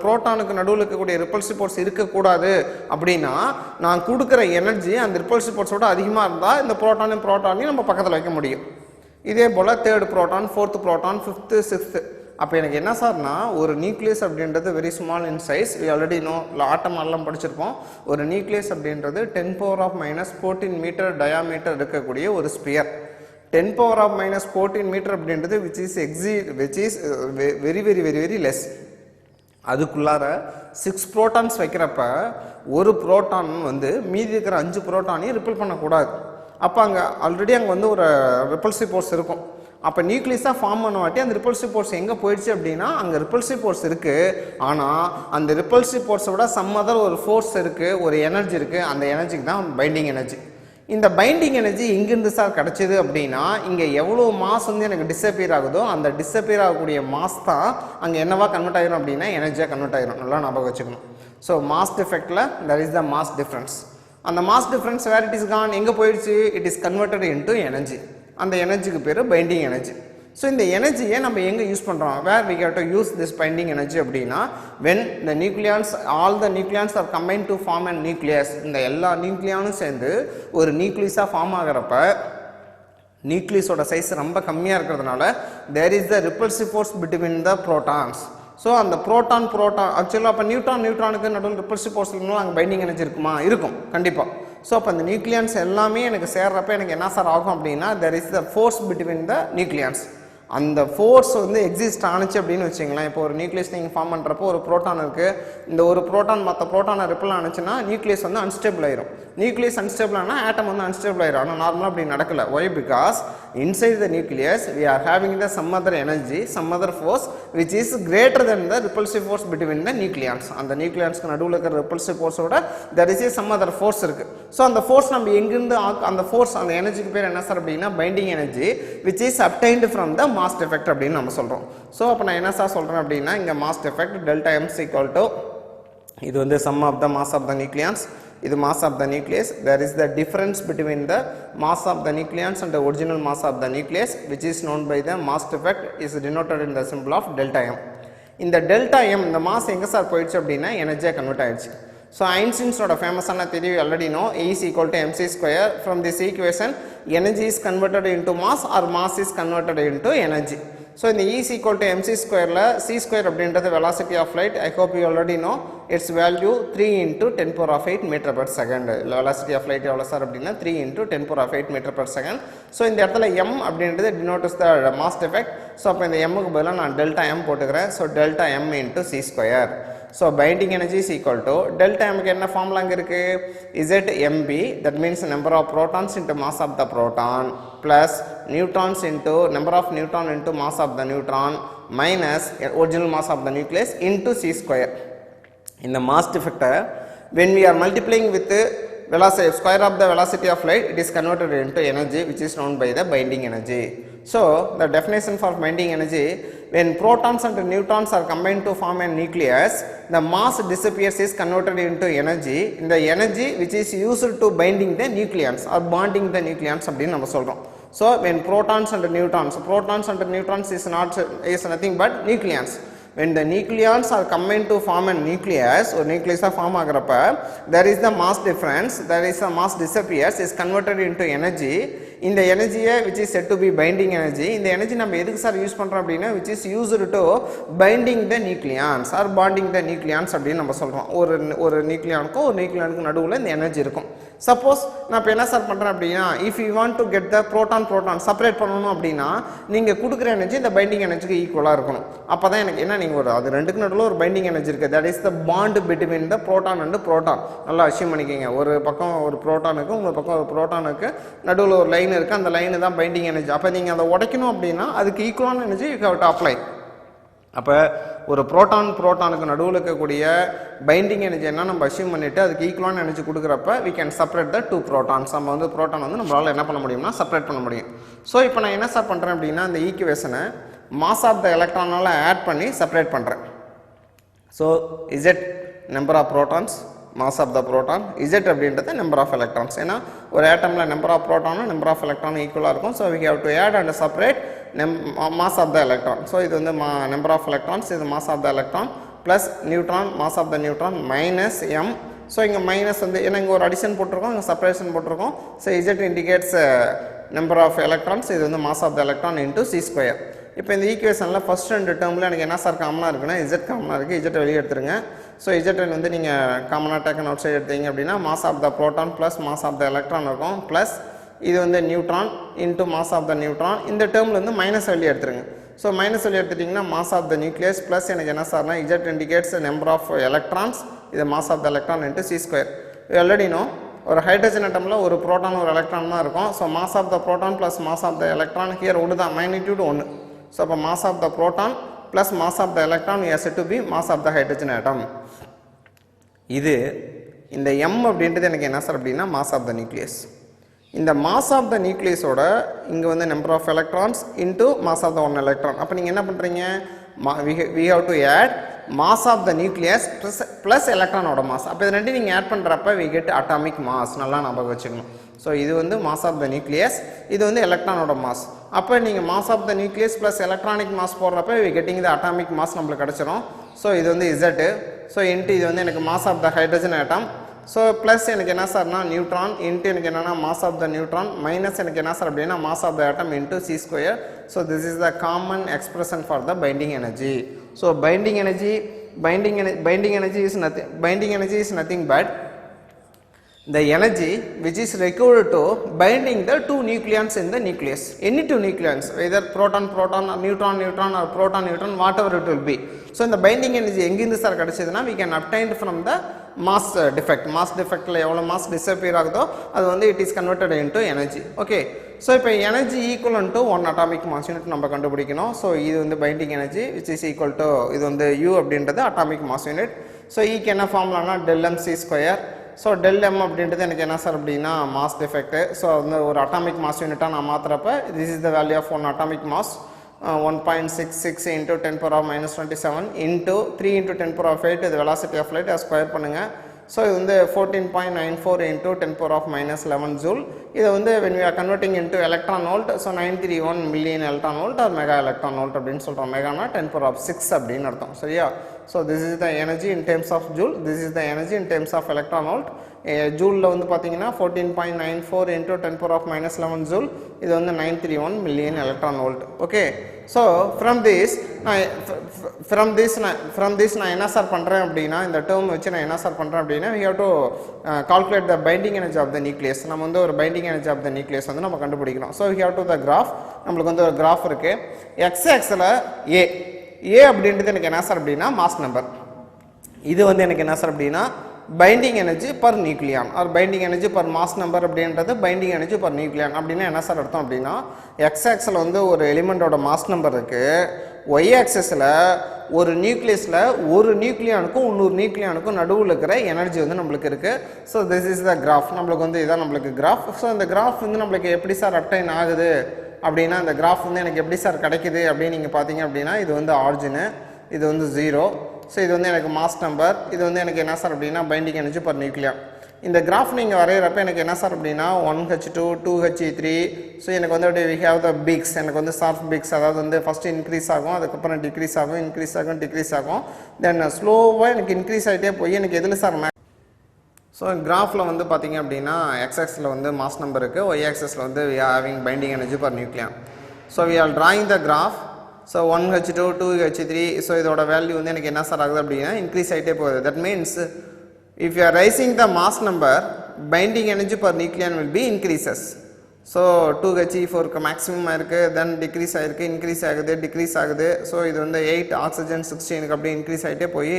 புரோட்டானுக்கு நடுவில் இருக்கக்கூடிய ரிப்பல்சிவ் ஃபோர்ஸ் இருக்கக்கூடாது அப்படின்னா நான் கொடுக்குற எனர்ஜி அந்த ரிப்பல்சிவ் ஃபோர்ஸோட அதிகமாக இருந்தால் இந்த புரோட்டானையும் நம்ம பக்கத்தில் வைக்க முடியும். இதே போல் 3rd proton, 4th proton, 5th, 6th. அப்போ எனக்கு என்ன சார்னா ஒரு நியூக்ளியஸ் அப்படின்றது very small in size. We already know atom எல்லாம் படிச்சிருப்போம். ஒரு நியூக்ளியஸ் அப்படின்றது 10⁻⁻14 மீட்டர் டயாமீட்டர் இருக்கக்கூடிய ஒரு ஸ்பியர். 10⁻⁻14 மீட்டர் அப்படின்றது which is very very very very less. அதுக்குள்ளார 6 ப்ரோட்டான்ஸ் வைக்கிறப்ப ஒரு ப்ரோட்டான் வந்து மீதி இருக்கிற 5 ப்ரோட்டானையும் ரிப்பல் பண்ணக்கூடாது. அப்போ அங்கே வந்து ஒரு ரிப்பல்சிவ் ஃபோர்ஸ் இருக்கும். அப்போ நியூக்ளியஸாக ஃபார்ம் பண்ண வாட்டி அந்த ரிப்பல்சிவ் ஃபோர்ஸ் எங்கே போயிடுச்சு அப்படின்னா அங்கே ரிப்பல்சிவ் ஃபோர்ஸ் இருக்குது. ஆனால் அந்த ரிப்பல்சிவ் ஃபோர்ஸை விட சம் அதர் ஒரு ஃபோர்ஸ் இருக்குது, ஒரு எனர்ஜி இருக்குது. அந்த எனர்ஜிக்கு தான் பைண்டிங் எனர்ஜி. இந்த பைண்டிங் எனர்ஜி எங்கேருந்து சார் கிடச்சிது அப்படின்னா இங்கே எவ்வளோ மாஸ் வந்து எனக்கு டிஸப்பியர் ஆகுதோ அந்த டிஸப்பியர் ஆகக்கூடிய மாஸ் தான் அங்கே என்னவா கன்வெர்ட் ஆகிரும் அப்படின்னா எனர்ஜியாக கன்வெர்ட் ஆகிரும். நல்லா ஞாபகம் வச்சுக்கணும். ஸோ மாஸ் டிஃபெக்டில் that is the mass difference. அந்த mass difference where it is gone, எங்கே போயிடுச்சு, it is converted into energy. அந்த எனர்ஜிக்கு பேர் பைண்டிங் எனர்ஜி. ஸோ இந்த எனர்ஜியை நம்ம எங்கே யூஸ் பண்ணுறோம், where we have to use this binding energy அப்படின்னா when the nucleons, all the nucleons are combined to form a nucleus. இந்த எல்லா நியூக்ளியானும் சேர்ந்து ஒரு நியூக்ளியஸாக ஃபார்ம் ஆகிறப்ப நியூக்ளியஸோட சைஸ் ரொம்ப கம்மியாக இருக்கிறதுனால there is the repulsive force between the protons. So அந்த proton ஆக்சுவலாக அப்போ நியூட்ரானுக்கு நடுவில் ரிப்பல்சிவ் ஃபோர்ஸ் இருந்தாலும் அங்கே பைண்டிங் எனர்ஜி இருக்குமா? இருக்கும் கண்டிப்பாக. ஸோ அப்போ அந்த நியூக்ளியன்ஸ் எல்லாமே எனக்கு சேர்றப்ப எனக்கு என்ன சார் ஆகும் அப்படின்னா there is the force between the nucleons. அந்த ஃபோர்ஸ் வந்து எக்ஸிஸ்ட் ஆனிச்சு அப்படின்னு வச்சிங்களேன். இப்போ ஒரு நியூக்ளியஸ் நீங்கள் ஃபார்ம் பண்ணுறப்போ ஒரு ப்ரோட்டான் இருக்குது, இந்த ஒரு ப்ரோட்டான் மற்ற ப்ரோட்டானை ரிப்பல் ஆனிச்சுன்னா நியூக்ளியஸ் வந்து அன்ஸ்டேபிள் ஆயிரும். நியூக்ளியஸ் அன்ஸ்டேபிள் ஆனால் ஆட்டம் வந்து அன்ஸ்டேபிள் ஆயிரும். ஆனால் நார்மலாக அப்படி நடக்கல. Why? Because inside the nucleus we are having the some other energy, some other force which is greater then the repulsive force between the nucleons. அந்த நியூக்ளியான்ஸ்க்கு நடுவில் இருக்கிற ரிப்பல்சிவ் ஃபோர்ஸோட there is a some other force இருக்குது. So அந்த force நம்ம எங்கிருந்து அந்த ஃபோர்ஸ் அந்த எனர்ஜிக்கு பேர் என்ன சார் அப்படின்னா binding energy which is obtained from the mass effect அப்படின்னு நம்ம சொல்கிறோம். ஸோ அப்போ நான் என்ன சார் சொல்கிறேன் அப்படின்னா இங்கே mass effect delta m is equal to இது வந்து sum of the mass of the nucleons, இது mass of the nucleus. There is the difference between the mass of the nucleons and the original mass of the nucleus which is known by the mass effect is denoted in the symbol of delta m. இந்த delta m இந்த mass எங்கே sir போயிடுச்சு அப்படின்னா எனர்ஜியாக convert ஆயிடுச்சு. So ஐன்ஸ்டீன்ஸோட ஃபேமஸான theory already know E is equal to mc square. From this equation energy is converted into mass or mass is converted into energy. So in the E is equal to mc square la c square அப்படின்றது velocity of light. I hope you already know its value 3 into 10 power of 8 meter per second. Velocity of light எவ்வளோ sir அப்படின்னா 3 into 10 power of 8 meter per second. So இந்த இடத்துல m அப்படின்றது denotes the mass effect. So அப்போ இந்த mக்கு பதிலாக நான் delta m போட்டுக்கிறேன். So delta m into c square. So binding energy is equal to delta m க்கு என்ன ஃபார்முலா அங்கே இருக்கு? ZMB, that means number of protons into mass of the proton plus neutrons into number of neutron into mass of the neutron minus original mass of the nucleus into c square. In the mass effect when we are multiplying with velocity square of the velocity of light, it is converted into energy which is known by the binding energy. So the definition for binding energy, when protons and neutrons are combined to form a nucleus, the mass disappears is converted into energy. In the energy which is used to binding the nucleons or bonding the nucleons அப்படின்னு நம்ம சொல்றோம். So when protons and neutrons is nothing but nucleons. When the nucleons are combined to form a nucleus, or nucleus form ஆகிறப்ப there is the mass difference, there is a mass disappears is converted into energy. இந்த எனர்ஜியை which is said to be binding energy. இந்த energy நம்ம எதுக்கு sir use பண்ணுறோம் அப்படின்னா which is used to binding the nucleons or bonding the nucleons அப்படின்னு நம்ம சொல்கிறோம். ஒரு நியூக்ளியானுக்கும் ஒரு நியூக்ளியானுக்கும் நடுவில் இந்த எனர்ஜி இருக்கும். சப்போஸ் நான் இப்போ என்ன சார் பண்ணுறேன் அப்படின்னா if you want to get the proton separate பண்ணணும் அப்படின்னா நீங்கள் கொடுக்குற எனர்ஜி இந்த பைண்டிங் எனர்ஜிக்கு ஈக்குவலாக இருக்கணும். அப்போ தான் எனக்கு என்ன நீங்கள் அது ரெண்டுக்கு நடுவில் ஒரு பைண்டிங் எனர்ஜி இருக்குது. That is the bond between the proton and proton. நல்லா அச்சீவ் பண்ணிக்கிங்க. ஒரு பக்கம் ஒரு ப்ரோட்டானுக்கு இன்னொரு பக்கம் ஒரு ப்ரோட்டானுக்கு நடுவில் ஒரு லைன் இருக்குது. அந்த லைனு தான் பைண்டிங் எனர்ஜி. அப்போ நீங்கள் அதை உடைக்கணும் அப்படின்னா அதுக்கு ஈக்குவலான energy you have to apply. அப்போ ஒரு ப்ரோட்டானுக்கு நடுவில் இருக்கக்கூடிய பைண்டிங் எனர்ஜி என்ன நம்ம அச்சீவ் பண்ணிவிட்டு அதுக்கு ஈக்குவலான எனர்ஜி கொடுக்குறப்ப we can separate the two protons. நம்ம வந்து ப்ரோட்டான் வந்து நம்மளால் என்ன பண்ண முடியும்னா செப்பரேட் பண்ண முடியும். ஸோ இப்போ நான் என்ன சார் பண்ணுறேன் அப்படின்னா இந்த ஈக்குவேஷனை மாஸ் ஆஃப் த எலக்ட்ரானால் ஆட் பண்ணி செப்பரேட் பண்ணுறேன். So Z number of protons, mass of the proton, Z அப்படின்றது நம்பர் ஆஃப் எலக்ட்ரான்ஸ். ஏன்னா ஒரு ஆட்டமில் நம்பர் ஆஃப் ப்ரோட்டானும் நம்பர் ஆஃப் எலக்ட்ரானும் ஈக்குவலாக இருக்கும். So we have to add and separate mass of the electron. So இது வந்து number of electrons, இது mass of the electron plus neutron, mass of the neutron minus m. So இங்கே minus வந்து ஏன்னா இங்கே ஒரு அடிஷன் போட்டிருக்கோம், இங்கே செப்பரேஷன் போட்டிருக்கோம். So Z indicates number of electrons, இது வந்து mass of the electron into c square. இப்போ இந்த ஈக்குவேஷனில் ஃபஸ்ட் ரெண்டு டேர்மில் எனக்கு என்ன சார் காமனாக இருக்குன்னா Z காமனாக இருக்குது. Z வெளியே எடுத்துருங்க. ஸோ Z வந்து நீங்கள் காமனாக டேக்கன் அவுட் சைடு எடுத்தீங்க அப்படின்னா mass of the proton plus mass of the electron இருக்கும். ப்ளஸ் இது வந்து neutron into mass of the neutron. இந்த டேர்மில் வந்து மைனஸ் வெளியே எடுத்துருங்க. ஸோ மைனஸ் வெளியே எடுத்துட்டிங்கன்னா mass of the nucleus plus எனக்கு என்ன சார்னா Z indicates number of electrons, இது mass of the electron into c square. Already know ஒரு ஹைட்ரஜன் அட்டமில் ஒரு ப்ரோட்டான் ஒரு எலக்ட்ரான் தான் இருக்கும். So mass of the proton plus mass of the electron here ஒன்று தான், மேக்னிடியூட் ஒன்று. ஸோ அப்போ mass of the proton plus mass of the electron we are said to be mass of the hydrogen atom. இது இந்த m அப்படின்றது எனக்கு என்ன sir அப்படின்னா மாஸ் ஆஃப் த நியூக்ளியஸ். இந்த மாஸ் ஆஃப் த நியூக்ளியஸோட இங்கே வந்து number of electrons into mass of the one electron. அப்போ நீங்கள் என்ன பண்ணுறீங்க, we have to add mass of the nucleus plus எலக்ட்ரானோட மாஸ். அப்போ இது ரெண்டு நீங்கள் ஆட் பண்ணுறப்ப we get atomic mass. நல்லா ஞாபகம் வச்சுக்கணும். ஸோ இது வந்து மாஸ் ஆஃப் த நியூக்ளியஸ், இது வந்து எலக்ட்ரானோட மாஸ். அப்போ நீங்கள் mass of the nucleus plus electronic mass போடுறப்ப we getting the atomic mass நம்மளுக்கு கிடச்சிரும். ஸோ இது வந்து Z. ஸோ இன்ட்டு இது வந்து எனக்கு mass of the hydrogen atom. So plus எனக்கு என்ன சார்னா நியூட்ரான் இன்ட்டு எனக்கு என்னென்னா mass of the neutron minus எனக்கு என்ன சார் அப்படின்னா mass of the atom into c square. So this is the common expression for the binding energy. So binding energy is nothing but the energy which is required to binding the two nucleons in the nucleus, any two nucleons, either proton or neutron or proton whatever it will be. So in the binding energy எங்கிருந்து sir கிடைச்சதுன்னா we can obtain from the mass defect. mass defectல எவ்வளோ mass disappear ஆகுதோ அது வந்து it is converted into energy. okay, so இப்போ energy equivalent to 1 atomic mass unit நம்ம கண்டுபிடிக்கணும். So இது வந்து binding energy which is equal to இது வந்து U அப்படின்றது atomic mass unit. ஸோ ஈக்கு என்ன ஃபார்முலானா del m c square. So del m அப்படின்றது எனக்கு என்ன சார் அப்படின்னா மாஸ் டிஃபெக்ட். ஸோ வந்து ஒரு அட்டாமிக் மாஸ் யூனிட்டாக நான் மாற்றுறப்ப this is the value of one atomic mass 1.66 into 10 power of minus 27 into 3 into 10 power of 8 இது velocity of light ஸ்கொயர் பண்ணுங்கள். ஸோ இது வந்து 14.94 into 10 power of minus 11 joule. இது வந்து when we are converting into electron volt, so 931 million electron volt or mega electron volt அப்படின்னு சொல்கிறோம். மெகானா 10 power of 6 அப்படின்னு அர்த்தம். சரியா? So this is the energy in terms of joule, this is the energy in terms of electron volt. ஜூலில் வந்து பார்த்தீங்கன்னா 14.94 into 10 power of minus 11 joule. இது வந்து 931 million electron volt. Okay, so from this நான் என்ன sir பண்ணுறேன் அப்படின்னா இந்த term வச்சு நான் என்ன சார் பண்ணுறேன் அப்படின்னா we have to calculate the binding energy of the nucleus. நம்ம வந்து ஒரு binding energy of the nucleus வந்து நம்ம கண்டுபிடிக்கணும். So we have to the graph. நம்மளுக்கு வந்து ஒரு கிராஃப் இருக்குது. எக்ஸ் ஆக்ஸில் ஏ அப்படின்றது எனக்கு என்ன சார் அப்படின்னா மாஸ் நம்பர். இது வந்து எனக்கு என்ன சார் அப்படின்னா binding energy per nucleon or binding energy per mass number அப்படின்றது பைண்டிங் எனர்ஜி பர் நியூக்ளியான் அப்படின்னா என்ன சார் அர்த்தம் அப்படின்னா எக்ஸ் ஆக்ஸில் வந்து ஒரு எலிமெண்டோட மாஸ் நம்பர் இருக்குது. ஒய் ஆக்சஸில் ஒரு நியூக்ளியஸில் ஒரு நியூக்ளியானுக்கும் இன்னொரு நியூக்ளியானுக்கும் நடுவில் இருக்கிற எனர்ஜி வந்து நம்மளுக்கு இருக்குது. So this is the graph. நம்மளுக்கு வந்து இதான் நம்மளுக்கு கிராஃப். ஸோ இந்த கிராஃப் வந்து நம்மளுக்கு எப்படி சார் அப்டைன் ஆகுது அப்படின்னா இந்த கிராஃப் வந்து எனக்கு எப்படி சார் கிடைக்குது அப்படின்னு நீங்கள் பார்த்தீங்க அப்படின்னா இது வந்து ஆரிஜினு, இது வந்து 0. ஸோ இது வந்து எனக்கு மாஸ் நம்பர், இது வந்து எனக்கு என்ன சார் அப்படின்னா பைண்டிங் எனர்ஜி பர் நியூக்ளியர். இந்த கிராஃப் நீங்கள் வரைகிறப்ப எனக்கு என்ன சார் அப்படின்னா 1H2 2He3. ஸோ எனக்கு வந்து அப்படியே வி ஹேவ் த பீக்ஸ், எனக்கு வந்து சாஃப்ட் பீக்ஸ், அதாவது வந்து ஃபஸ்ட்டு இன்க்ரீஸ் ஆகும், அதுக்கப்புறம் டிக்ரீஸ் ஆகும், இன்க்ரீஸ் ஆகும், டிக்ரீஸ் ஆகும், தென் ஸ்லோவாக எனக்கு இன்க்ரீஸ் ஆகிட்டே போய் எனக்கு எதில் சார் ஸோ கிராஃபில் வந்து பார்த்திங்க அப்படின்னா எக்ஸ் ஆக்ஸில் வந்து மாஸ் நம்பர் இருக்குது, ஒய் ஆக்சஸில் வந்து we are having binding energy per nuclear. So we are drawing the graph. So 1H2 2He3. So இதோட வேல்யூ வந்து எனக்கு என்ன சார் ஆகுது அப்படின்னா இன்க்ரீஸ் ஆகிட்டே போகுது. That means if you are rising the mass number binding energy per nuclear will be increases. So 2He4க்கு மேக்ஸிமம் இருக்குது, தென் டிக்ரீஸ் ஆகிருக்கு, இன்க்ரீஸ் ஆகுது, டிக்ரீஸ் ஆகுது. ஸோ இது வந்து 8 ஆக்சிஜன் 16க்கு அப்படியே இன்க்ரீஸ் ஆகிட்டே போய்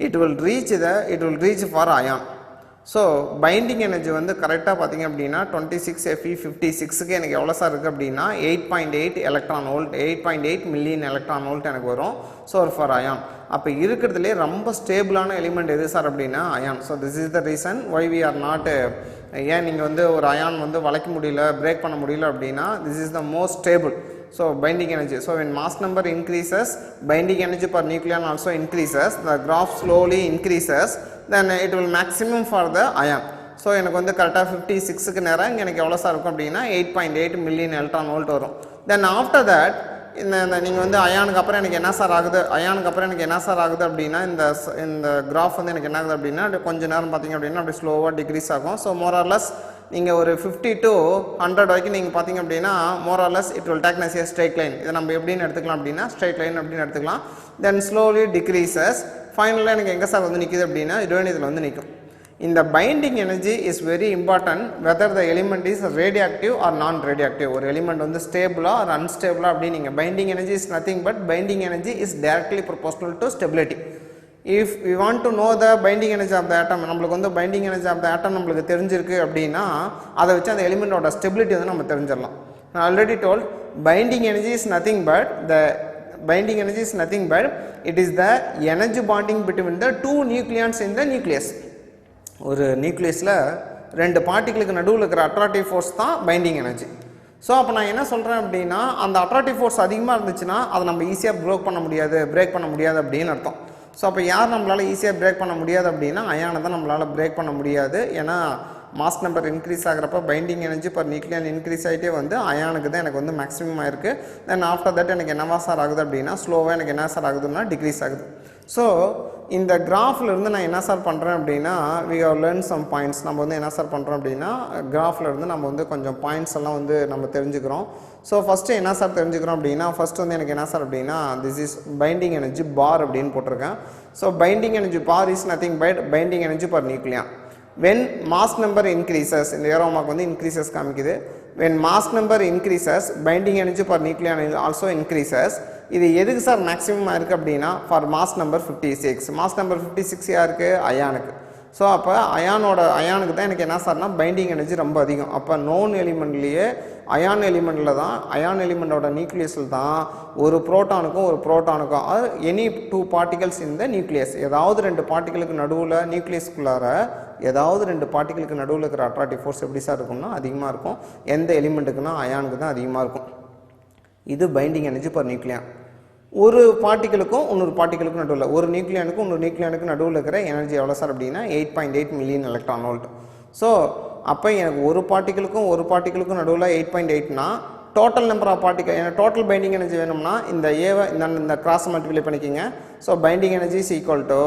it will reach for iron. So binding energy வந்து கரெக்டாக பார்த்திங்க அப்படின்னா 26Fe56க்கு எனக்கு எவ்வளோ சார் இருக்குது அப்படின்னா 8.8 electron volt, 8.8 million electron volt எனக்கு வரும். ஸோ ஃபார் அயான் அப்போ இருக்கிறதுலே ரொம்ப ஸ்டேபிளான எலிமெண்ட் எது சார் அப்படின்னா iron. So this is the reason why we are not, ஏன் நீங்கள் வந்து ஒரு அயான் வந்து வளைக்க முடியல, பிரேக் பண்ண முடியல அப்படின்னா this is the most stable. So binding energy, so when mass number increases, binding energy per nucleon also increases, the graph slowly increases, then it will maximum for the ion. So எனக்கு வந்து கரெக்டாக 56க்கு நேரம் இங்கே எனக்கு எவ்வளோ sir இருக்கும் அப்படின்னா 8.8 million electron volt வரும். தென் ஆஃப்டர் தட் இந்த நீங்கள் வந்து அயானுக்கு அப்புறம் எனக்கு என்ன சார் ஆகுது, அப்படின்னா இந்த கிராஃப் வந்து எனக்கு என்ன ஆகுது அப்படின்னா கொஞ்சம் நேரம் பார்த்திங்க அப்படின்னா அப்படி ஸ்லோவாக டிக்ரீஸ் ஆகும். ஸோ மோரார்லெஸ் நீங்கள் ஒரு 50 to 100 வரைக்கும் நீங்கள் பார்த்தீங்க அப்படின்னா more or less it will take as a straight line. இதை நம்ம எப்படின்னு எடுத்துக்கலாம் அப்படின்னா ஸ்ட்ரைட் லைன் அப்படின்னு எடுத்துக்கலாம். Then slowly decreases. ஃபைனலாக எனக்கு எங்கே சார் வந்து நிற்கிது அப்படின்னா இதில் வந்து நிற்கும். இந்த binding energy is very important whether the element is radioactive or non radioactive. ஒரு எலிமெண்ட் வந்து ஸ்டேபிளா ஆர் அன்ஸ்டேபிளா அப்படின்னு நீங்கள் binding energy is nothing but binding energy is directly proportional to stability. If we want to know the binding energy of the atom, நம்மளுக்கு வந்து binding energy of the atom நம்மளுக்கு தெரிஞ்சிருக்கு அப்படின்னா அதை வச்சு அந்த எலிமெண்டோட ஸ்டெபிலிட்டி வந்து நம்ம தெரிஞ்சிடலாம். நான் already told binding energy is nothing but it is the energy bonding between the two nucleons in the nucleus. ஒரு நியூக்ளியஸில் ரெண்டு பார்ட்டிகளுக்கு நடுவில் இருக்கிற அட்ராக்டிவ் ஃபோர்ஸ் தான் பைண்டிங் எனர்ஜி. ஸோ அப்போ நான் என்ன சொல்கிறேன் அப்படின்னா அந்த அட்ராக்டிவ் ஃபோர்ஸ் அதிகமாக இருந்துச்சுன்னா அதை நம்ம ஈஸியாக பிரேக் பண்ண முடியாது அப்படின்னு அர்த்தம். ஸோ அப்போ யார் நம்மளால் ஈஸியாக பிரேக் பண்ண முடியாது அப்படின்னா அயானை தான் நம்மளால் பிரேக் பண்ண முடியாது. ஏன்னா மாஸ் நம்பர் இன்க்ரீஸ் ஆகிறப்ப binding energy per nucleon increase ஆகிட்டே வந்து அயானுக்கு தான் எனக்கு வந்து மேக்ஸிமம் ஆயிருக்கு. தென் ஆஃப்டர் தட் எனக்கு என்னவா சார் ஆகுது அப்படின்னா ஸ்லோவாக எனக்கு என்ன சார் ஆகுதுன்னா டிக்ரீஸ் ஆகுது. ஸோ இந்த கிராஃபில் இருந்து நான் என்ன சார் பண்ணுறேன் அப்படின்னா we have learned some points. நம்ம வந்து என்ன சார் பண்ணுறோம் அப்படின்னா கிராஃபில் இருந்து நம்ம வந்து கொஞ்சம் பாயிண்ட்ஸ் எல்லாம் வந்து நம்ம தெரிஞ்சுக்கிறோம். ஸோ ஃபஸ்ட்டு என்ன சார் தெரிஞ்சுக்கிறோம் அப்படின்னா ஃபஸ்ட்டு வந்து எனக்கு என்ன சார் அப்படின்னா this is binding energy bar அப்படின்னு போட்டிருக்கேன். So binding energy bar is nothing but binding energy per nucleon. when mass number increases, இந்த ஏரோ மார்க் வந்து increases காமிக்குது. when mass number increases binding energy per nucleon also increases. இது எதுக்கு sir maximum இருக்குது அப்படின்னா for mass number 56. Mass number 56 யாருக்கு? அயானுக்கு. So அப்போ அயானுக்கு தான் எனக்கு என்ன சார்னா பைண்டிங் எனர்ஜி ரொம்ப அதிகம். அப்போ நோன் எலிமெண்ட்லேயே அயான் எலிமெண்ட்டில் தான் அயான் எலிமெண்டோட நியூக்ளியஸில் தான் ஒரு புரோட்டானுக்கும் அது எனி டூ பார்ட்டிகல்ஸ் இந்த நியூக்ளியஸ் ஏதாவது ரெண்டு பார்ட்டிகளுக்கு நடுவில் நியூக்ளியஸ்குள்ளார ஏதாவது ரெண்டு பார்ட்டிகளுக்கு நடுவில் இருக்கிற அட்ராக்டிவ் ஃபோர்ஸ் எப்படி சார் இருக்கும்னா அதிகமாக இருக்கும். எந்த எலிமெண்ட்டுக்குன்னா அயானுக்கு தான் அதிகமாக இருக்கும். இது பைண்டிங் எனர்ஜி பர் நியூக்ளியான். ஒரு பார்ட்டிகளுக்கும் இன்னொரு பார்ட்டிகளுக்கும் நடுவில் ஒரு நியூக்ளியானுக்கும் இன்னொரு நியூக்ளியானுக்கு நடுவில் இருக்கிற எனர்ஜி எவ்வளோ சார் அப்படின்னா 8.8 மில்லியன் எலக்ட்ரான் வோல்ட். ஸோ அப்போ எனக்கு ஒரு பார்ட்டிகளுக்கும் நடுவில் 8.8னா டோட்டல் நம்பர் ஆஃப் பார்ட்டிகல் எனக்கு டோட்டல் பைண்டிங் எனர்ஜி வேணும்னா இந்த ஏவை இந்த கிராஸ் மல்டிப்ளை பண்ணிக்கிங்க. So binding energy is equal to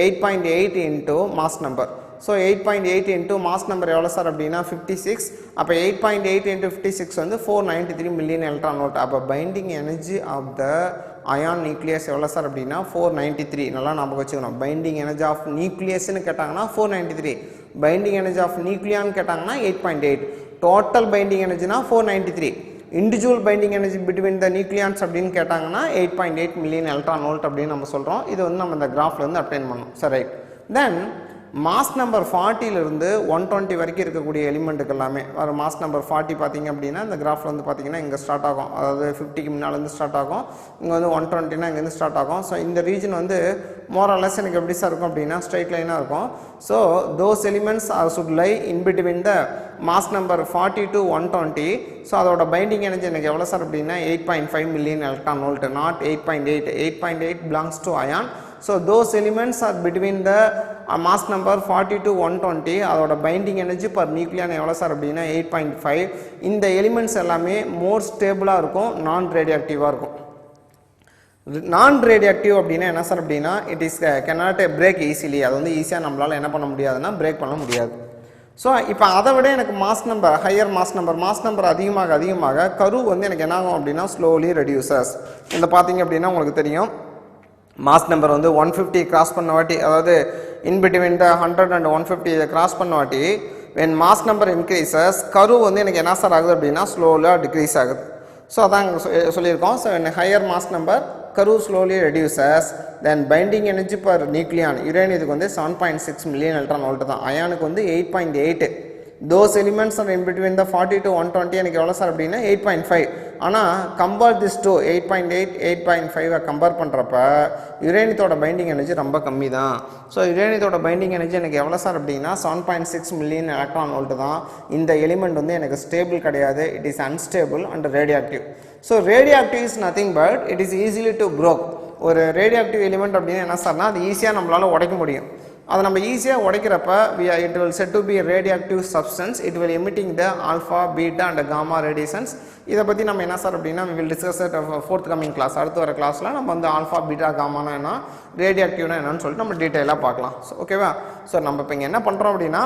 8.8 into mass number. So 8.8 into mass number எவ்வளோ சார் அப்படின்னா 56. அப்போ 8.8 இன்ட்டு 56 வந்து 493 மில்லியன் எலக்ட்ரான் வோல்ட். அப்போ binding energy of the iron nucleus எவ்வளோ சார் அப்படின்னா 493. நல்லா ஞாபகம் வச்சுக்கணும். பைண்டிங் எனர்ஜி ஆஃப் நியூக்ளியஸ்னு கேட்டாங்கன்னா 493, பைண்டிங் எனர்ஜி ஆஃப் நியூக்ளியான்னு கேட்டாங்கன்னா 8.8, டோட்டல் பைண்டிங் எனர்ஜினா 493. Individual binding energy between the nucleons அப்படின்னு கேட்டாங்கன்னா 8.8 மில்லியன் எலக்ட்ரான் வோல்ட் அப்படின்னு நம்ம சொல்கிறோம். இது வந்து நம்ம இந்த கிராஃபில் வந்து அப்டைன் பண்ணோம். சரி, ரைட். தென் மாஸ் நம்பர் 40லிருந்து 120 வரைக்கும் இருக்கக்கூடிய எலிமெண்ட்டுக்கு எல்லாமே வர மாஸ் நம்பர் 40 பார்த்தீங்க அப்படின்னா இந்த கிராஃபில் வந்து பார்த்தீங்கன்னா இங்கே ஸ்டார்ட் ஆகும். அதாவது 50க்கு முன்னாலேருந்து ஸ்டார்ட் ஆகும். இங்கே வந்து 120னா இங்கேருந்து ஸ்டார்ட் ஆகும். ஸோ இந்த ரீஜன் வந்து மோரலஸ் எனக்கு எப்படி சார் இருக்கும் அப்படின்னா ஸ்ட்ரைட் லைனாக இருக்கும். So those elements are should lie in between the mass number 40 to 120. So அதோட பைண்டிங் எனர்ஜி எனக்கு எவ்வளோ சார் அப்படின்னா 8.5 million electron volt, not 8.8. 8.8 belongs to iron. So those elements are between the mass number 40 to 120. அதோட binding energy per nucleon எவ்வளோ sir அப்படின்னா 8.5. இந்த elements எல்லாமே மோர் ஸ்டேபிளாக இருக்கும், நான் ரேடியாக்டிவாக இருக்கும். நான் ரேடியாக்டிவ் அப்படின்னா என்ன சார் அப்படின்னா it is cannot break easily. அது வந்து ஈஸியாக நம்மளால் என்ன பண்ண முடியாதுன்னா பிரேக் பண்ண முடியாது. ஸோ இப்போ அதை விட எனக்கு ஹையர் மாஸ் நம்பர் அதிகமாக கரு வந்து எனக்கு என்ன ஆகும் அப்படின்னா ஸ்லோலி ரெடியூசஸ். இந்த பார்த்தீங்க அப்படின்னா உங்களுக்கு தெரியும் மாஸ் நம்பர் வந்து 150 கிராஸ் பண்ண வாட்டி, அதாவது இன் பிட்வீன் த 100 and 150 இதை கிராஸ் பண்ண வாட்டி when மாஸ் நம்பர் இன்க்ரீசஸ் கரு வந்து எனக்கு என்ன சார் ஆகுது அப்படின்னா ஸ்லோலாக டிக்ரீஸ் ஆகுது. ஸோ அதான் சொல்லியிருக்கோம். ஸோ ஹையர் மாஸ் நம்பர் கரு ஸ்லோலி ரெடியூசஸ். தென் பைண்டிங் எனர்ஜி பர் நியூக்ளியான் யுரேனியத்துக்கு வந்து 7.6 மில்லியன் எலக்ட்ரான் வோல்ட் தான், அயானுக்கு வந்து 8.8. those elements are in between the 40 to 120 எனக்கு எவ்வளோ சார் அப்படின்னா 8.5. ஆனால் கம்பேர் திஸ் டு 8.8 8.5 கம்பேர் பண்ணுறப்ப யுரேனியத்தோட பைண்டிங் எனர்ஜி ரொம்ப கம்மி தான். ஸோ யுரேனியத்தோட பைண்டிங் எனர்ஜி எனக்கு எவ்வளோ சார் அப்படின்னா 7.6 மில்லியன் எலக்ட்ரான் வோல்ட் தான். இந்த எலிமெண்ட் வந்து எனக்கு ஸ்டேபிள் கிடையாது, it is unstable and radioactive. So radioactive is nothing but it is easily to broke. ஒரு ரேடியாக்டிவ் எலிமெண்ட் அப்படின்னு என்ன சார்னா அது ஈஸியாக நம்மளால் உடைக்க முடியும். அதை நம்ம ஈஸியாக உடைக்கிறப்ப it will said to be a radioactive substance. it will emitting the alpha, beta and gamma radiations. இதை பற்றி நம்ம என்ன சார் அப்படின்னா we will discuss it fourth coming class. அடுத்து வர கிளாஸில் நம்ம வந்து ஆல்ஃபா பீட்டா காமானா என்ன, ரேடியாக்டிவ்னா என்னன்னு சொல்லிட்டு நம்ம டீட்டெயிலாக பார்க்கலாம். ஸோ ஓகேவா. ஸோ நம்ம இப்போ இங்கே என்ன பண்ணுறோம் அப்படின்னா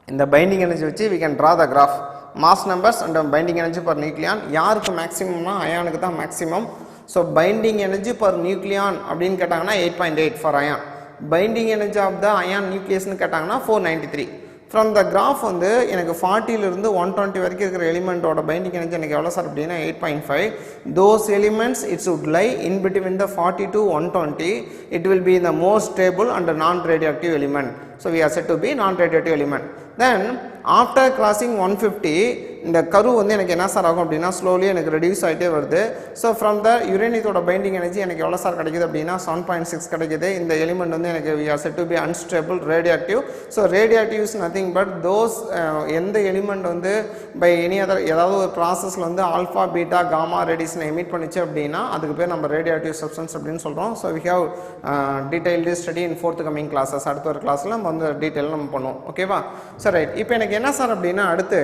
இந்த பைண்டிங் எனர்ஜி வச்சு we can draw the graph. Mass numbers and binding energy per nucleon யாருக்கு மேக்ஸிமம்னா அயானுக்கு தான் maximum. So binding energy per nucleon அப்படின்னு கேட்டாங்கன்னா 8.8 for iron. Binding energy of the iron நியூக்ளியஸ்னு கேட்டாங்கன்னா 493. ஃப்ரம் த கிராஃப் வந்து எனக்கு 40லிருந்து 120 வரைக்கும் இருக்கிற எலிமெண்ட்டோட பைண்டிங் எனர்ஜி எனக்கு எவ்வளோ சார் அப்படின்னா 8.5. Those elements it's would lie in between the 40 to 120. it will be the most stable and non-radioactive element. So we are said to be non-radioactive element. Then after crossing 150 இந்த கரு வந்து எனக்கு என்ன sir ஆகும் அப்படின்னா slowly எனக்கு reduce ஆகிட்டே வருது. ஸோ ஃப்ரம் த யுரேனியத்தோட பைண்டிங் எனர்ஜி எனக்கு எவ்வளோ சார் கிடைக்குது அப்படின்னா 7.6 கிடைக்குது. இந்த எலிமெண்ட் வந்து எனக்கு we are said to be unstable radioactive. So radioactive is nothing but those எந்த எலிமெண்ட் வந்து பை எனி அதர் ஏதாவது ஒரு ப்ராசஸில் வந்து ஆல்ஃபா பீட்டா காமா ரேடியேஷனை எமிட் பண்ணிச்சு அப்படின்னா அதுக்கு பேர் நம்ம ரேடியாக்டிவ் சப்ஸ்டன்ஸ் அப்படின்னு சொல்கிறோம். So we have detailed study in forthcoming classes. அடுத்த ஒரு கிளாஸில் நம்ம வந்து டீட்டெயில் நம்ம பண்ணுவோம். ஓகேவா. சரி, ரைட். இப்போ எனக்கு என்ன சார் அப்படின்னா அடுத்து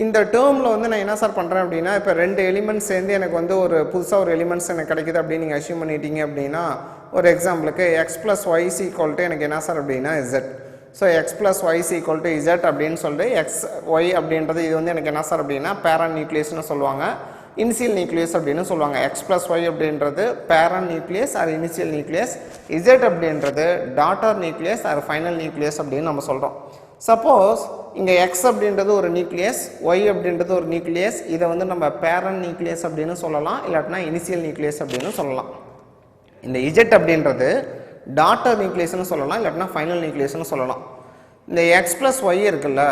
இந்த டேர்மில் வந்து நான் என்ன சார் பண்ணுறேன் அப்படின்னா இப்போ ரெண்டு எலிமெண்ட்ஸ் சேர்ந்து எனக்கு வந்து ஒரு புதுசாக ஒரு எலிமெண்ட்ஸ் எனக்கு கிடைக்குது அப்படின்னு நீங்கள் அசியூம் பண்ணிட்டீங்க அப்படின்னா ஒரு எக்ஸாம்பிளுக்கு X plus Y is equal to எனக்கு என்ன சார் அப்படின்னா Z. So X plus Y is equal to Z அப்படின்னு சொல்லிட்டு எக்ஸ் ஒய் அப்படின்றது இது வந்து எனக்கு என்ன சார் அப்படின்னா பேரண்ட் நியூக்ளியஸ்னு சொல்லுவாங்க, இனிஷியல் நியூக்ளியஸ் அப்படின்னு சொல்லுவாங்க. எக்ஸ் ப்ளஸ் ஒய் அப்படின்றது parent nucleus or initial nucleus, Z அப்படின்றது daughter nucleus or final nucleus அப்படின்னு நம்ம சொல்கிறோம். சப்போஸ் இங்கே எக்ஸ் அப்படின்றது ஒரு நியூக்ளியஸ், ஒய் அப்படின்றது ஒரு நியூக்ளியஸ், இதை வந்து நம்ம பேரண்ட் நியூக்ளியஸ் அப்படின்னு சொல்லலாம், இல்லாட்டினா இனிஷியல் நியூக்ளியஸ் அப்படின்னு சொல்லலாம். இந்த இஜெட் அப்படின்றது டாட்டர் நியூக்ளியஸ்னு சொல்லலாம், இல்லாட்டினா ஃபைனல் நியூக்ளியஸ்னு சொல்லலாம். இந்த எக்ஸ் ப்ளஸ் ஒய் இருக்குல்ல,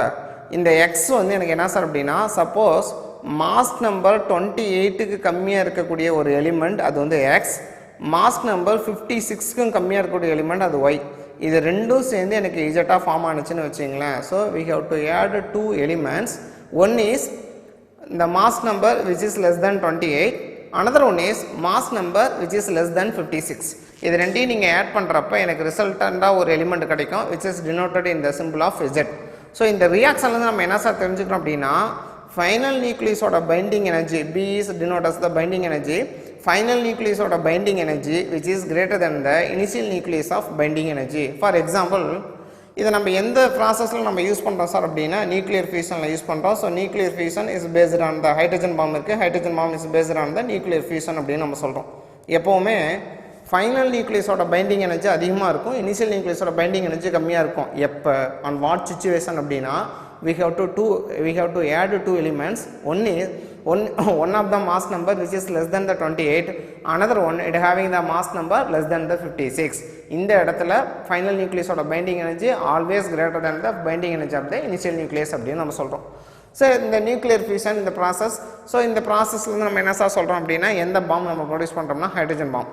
இந்த எக்ஸ் வந்து எனக்கு என்ன சார் அப்படின்னா சப்போஸ் மாஸ் நம்பர் 28க்கு கம்மியாக இருக்கக்கூடிய ஒரு எலிமெண்ட் அது வந்து எக்ஸ், மாஸ் நம்பர் 56க்கும் கம்மியாக இருக்கக்கூடிய எலிமெண்ட் அது ஒய். இது ரெண்டும் சேர்ந்து எனக்கு இஜெட்டாக ஃபார்ம் ஆனிச்சுன்னு வச்சிங்களேன். So we have to add 2 elements. One is the mass number which is less than 28, another one is mass number which is less than 56. இது ரெண்டையும் நீங்கள் ஆட் பண்ணுறப்ப எனக்கு ரிசல்டண்டாக ஒரு எலிமெண்ட் கிடைக்கும் which is denoted in the symbol of Z. So இந்த ரியாக்ஷன்லேருந்து நம்ம என்ன சார் தெரிஞ்சுக்கிறோம் அப்படின்னா ஃபைனல் நியூக்ளியஸோட binding energy B is denoted as the binding energy, final nucleus of binding energy which is greater than the initial nucleus of binding energy. For example, இதை நம்ம எந்த ப்ராசஸில் நம்ம யூஸ் பண்ணுறோம் சார் அப்படின்னா நியூக்ளியர் ஃபியூஷனில் யூஸ் பண்ணுறோம். So nuclear fusion is based on the hydrogen bomb இருக்குது, hydrogen bomb is based on the nuclear fusion அப்படின்னு நம்ம சொல்கிறோம். எப்போவுமே ஃபைனல் நியூக்ளியஸோட பைண்டிங் எனர்ஜி அதிகமாக இருக்கும், இனிஷியல் நியூக்ளியஸோட பைண்டிங் எனர்ஜி கம்மியாக இருக்கும். எப்போ ஆன் வாட் சிச்சுவேஷன் அப்படின்னா we have to add 2 elements. One of the mass number which is less than the 28, another one it having the mass number less than the 56. இந்த இடத்துல final nucleus ஓட binding energy always greater than the binding energy of the initial nucleus அப்படின்னு நம்ம சொல்றோம். So இந்த nuclear fusion இந்த process, so இந்த ப்ராசஸ்ல நம்ம என்ன சார் சொல்கிறோம் அப்படின்னா எந்த பாம் நம்ம ப்ரொடியூஸ் பண்ணுறோம்னா ஹைட்ரஜன் பாம்.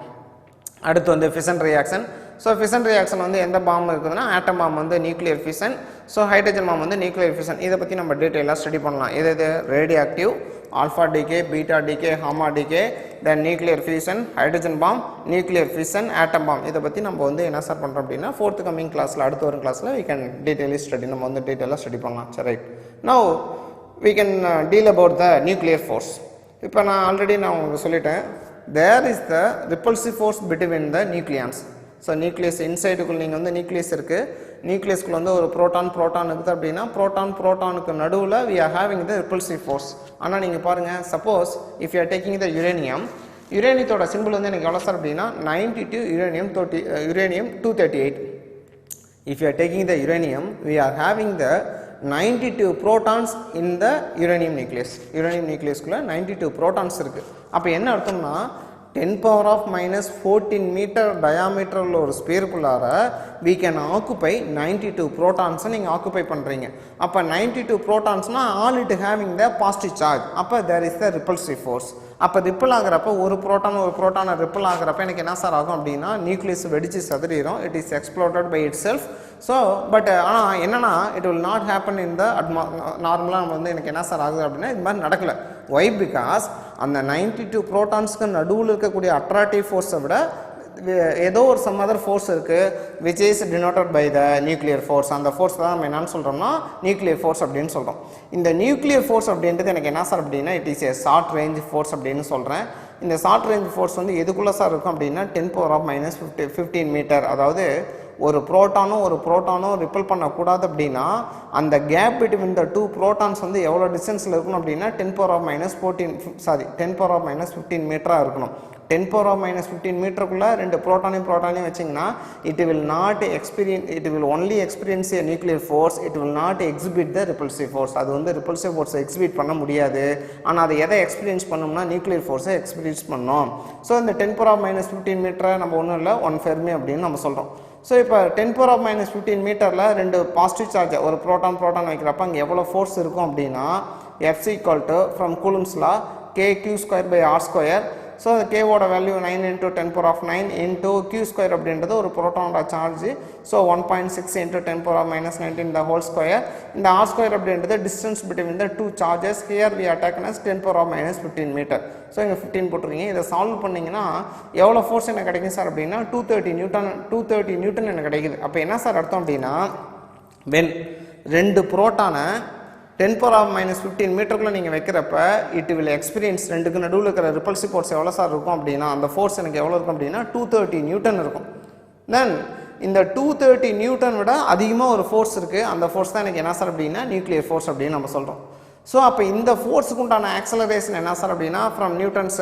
அடுத்து வந்து fission reaction. So fission reaction வந்து எந்த பாம் இருக்குதுன்னா ஆட்டம் பாம் வந்து nuclear fission, so hydrogen bomb வந்து நியூக்ளியர் ஃபிஷன். இதை பற்றி நம்ம டீட்டெயிலாக ஸ்டடி பண்ணலாம். இது radioactive, alpha decay, beta decay, gamma decay, then nuclear fusion, hydrogen bomb, nuclear fission, atom bomb. இதை பற்றி நம்ம வந்து என்ன சார் பண்ணுறோம் அப்படின்னா 4th கமிங் கிளாஸில் அடுத்த ஒரு கிளாஸில் we can டீட்டெயிலி ஸ்டடி, நம்ம வந்து டீட்டெயிலாக ஸ்டடி பண்ணலாம். சரி, right. Now we can deal about the nuclear force. இப்போ நான் ஆல்ரெடி உங்களுக்கு சொல்லிட்டேன், there is the repulsive force between the nucleons. So nucleus இன்சைடுக்குள்ள நீங்கள் வந்து நியூக்ளியஸ் இருக்குது, நியூக்ளியஸ்குள்ள வந்து ஒரு ப்ரோட்டான் இருக்குது அப்படின்னா ப்ரோட்டானுக்கு நடுவில் we are having the repulsive force. ஆனால் நீங்கள் பாருங்கள், suppose if you are taking the யுரேனியத்தோட சிம்பிள் வந்து எனக்கு எவ்வளோ சார் அப்படின்னா 92 uranium 238. If you are taking the uranium, we are having the 92 protons in the uranium nucleus. uranium nucleusக்குள்ள 92 protons இருக்குது. அப்போ என்ன அர்த்தம்னா 10⁻⁻14 meter diameter உள்ள ஒரு ஸ்பேருக்குள்ளார we can occupy 92 protons நீங்கள் ஆக்குபை பண்ணுறீங்க. அப்போ 92 protonsனா all it having the positive charge. அப்போ there is the repulsive force. அப்போ ரிப்பிள் ஆகிறப்ப ஒரு ப்ரோட்டானை ரிப்பிள் ஆகிறப்ப எனக்கு என்ன சார் ஆகும் அப்படின்னா நியூக்ளியஸ் வெடிச்சு சதுரிடும், it is exploded by itself. So but ஆனால் என்னன்னா it will not happen in the நார்மலாக நம்ம வந்து எனக்கு என்ன சார் ஆகுது அப்படின்னா இது மாதிரி நடக்கலை. ஒய்? பிகாஸ் அந்த 92 ப்ரோட்டான்ஸ்க்கு நடுவில் இருக்கக்கூடிய அட்ராக்டிவ் ஃபோர்ஸை விட ஏதோ ஒரு சம் அதர் ஃபோர்ஸ் இருக்குது which is denoted by the nuclear force. அந்த ஃபோர்ஸ் தான் நம்ம என்னன்னு சொல்கிறோம்னா நியூக்ளியர் ஃபோர்ஸ் அப்படின்னு சொல்கிறோம். இந்த நியூக்ளியர் ஃபோர்ஸ் அப்படின்றது எனக்கு என்ன சார் அப்படின்னா it is a short range force அப்படின்னு சொல்கிறேன். இந்த ஷார்ட் ரேஞ்ச் ஃபோர்ஸ் வந்து எதுக்குள்ளே சார் இருக்கும் அப்படின்னா 10⁻⁻15 மீட்டர். அதாவது ஒரு ப்ரோட்டானும் ரிப்பல் பண்ணக்கூடாது அப்படின்னா அந்த கேப் பிட்வீன் த 2 ப்ரோட்டான்ஸ் வந்து எவ்வளோ டிஸ்டன்ஸில் இருக்கணும் அப்படின்னா 10⁻⁻15 மீட்டராக இருக்கணும். 10⁻⁻15 மீட்டருக்குள்ளே 2 ப்ரோட்டானையும் வச்சிங்கன்னா it will only experience a nuclear force, it will not exhibit the repulsive force. அது வந்து repulsive force எக்ஸிபிட் பண்ண முடியாது. ஆனால் அதை எதை எக்ஸ்பீரியன்ஸ் பண்ணோம்னா நியூக்ளியர் ஃபோர்ஸை எக்ஸ்பீரியன்ஸ் பண்ணோம். ஸோ இந்த 10⁻⁻15 மீட்டரை நம்ம ஒன்றும் இல்லை 1 ஃபெர்மி அப்படின்னு நம்ம சொல்கிறோம். ஸோ இப்போ 10⁻⁻15 மீட்டரில் 2 பாசிட்டிவ் சார்ஜ் ஒரு ப்ரோட்டான் வைக்கிறப்ப அங்கே எவ்வளோ ஃபோர்ஸ் இருக்கும் அப்படின்னா F from Coulomb's law kq²/r². So கேவோட வேல்யூ 9 × 10⁻9 into q² அப்படின்றது ஒரு ப்ரோட்டானோட charge. So 1.6 × 10⁻⁻19 the whole square. இந்த r² அப்படின்றது distance between the 2 charges. Here we are taken as 10⁻⁻15 metre. So இங்கே 15 போட்டிருக்கீங்க. இதை சால்வ் பண்ணிங்கன்னா எவ்வளோ ஃபோர்ஸ் எனக்கு கிடைக்கும் சார் அப்படின்னா 230 நியூட்டன் எனக்கு கிடைக்குது. அப்போ என்ன சார் அர்த்தம் அப்படின்னா வென் 2 ப்ரோட்டானை 10 power of minus 15 மீட்டருக்குள்ளே நீங்கள் வைக்கிறப்ப இட் வில் எக்ஸ்பீரியன்ஸ் ரெண்டுக்கு நடுவில் இருக்கிற ரிப்பல்சிவ் ஃபோர்ஸ் எவ்வளோ சார் இருக்கும் அப்படின்னா அந்த ஃபோர்ஸ் எனக்கு எவ்வளோ இருக்கும் அப்படின்னா 230 நியூட்டன் இருக்கும். தென் இந்த 230 நியூட்டன் விட அதிகமாக ஒரு ஃபோர்ஸ் இருக்குது, அந்த ஃபோர்ஸ் தான் எனக்கு என்ன சார் அப்படின்னா நியூக்ளியர் ஃபோர்ஸ் அப்படின்னு நம்ம சொல்கிறோம். ஸோ அப்போ இந்த ஃபோர்ஸுக்கு உண்டான ஆக்சலரேஷன் என்ன சார் அப்படின்னா from Newton's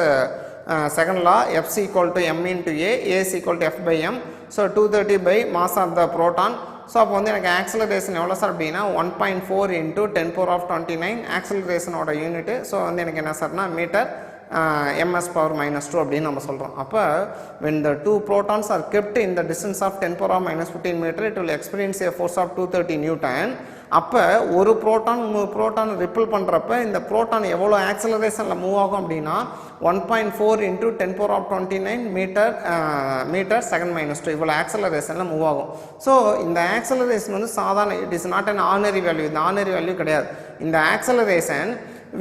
second law Fc equal to m into a is equal to F by m. So 230 by mass of the proton. So அப்போ வந்து எனக்கு ஆக்சலரேஷன் எவ்வளோ சார் அப்படின்னா 1.4 into 10 power of 29 ஆக்சலரேஷனோட unit. So வந்து எனக்கு என்ன சார்னா மீட்டர் ms power minus 2 அப்படின்னு நம்ம சொல்கிறோம். அப்போ when the two protons are kept in the distance of 10 power of minus 15 meter it will experience a force of 230 Newton. அப்போ ஒரு ப்ரோட்டான் இன்னொரு ப்ரோட்டான் ரிப்பல் பண்ணுறப்ப இந்த ப்ரோட்டான் எவ்வளோ ஆக்சலரேஷனில் மூவ் ஆகும் அப்படின்னா 1.4 into 10 power of 29 meter second minus 2 இவ்வளோ ஆக்சலரேஷனில் மூவ் ஆகும். ஸோ இந்த ஆக்சலரேஷன் வந்து சாதாரண it is not an ordinary value, இந்த ஆர்டினரி வேல்யூ கிடையாது. இந்த acceleration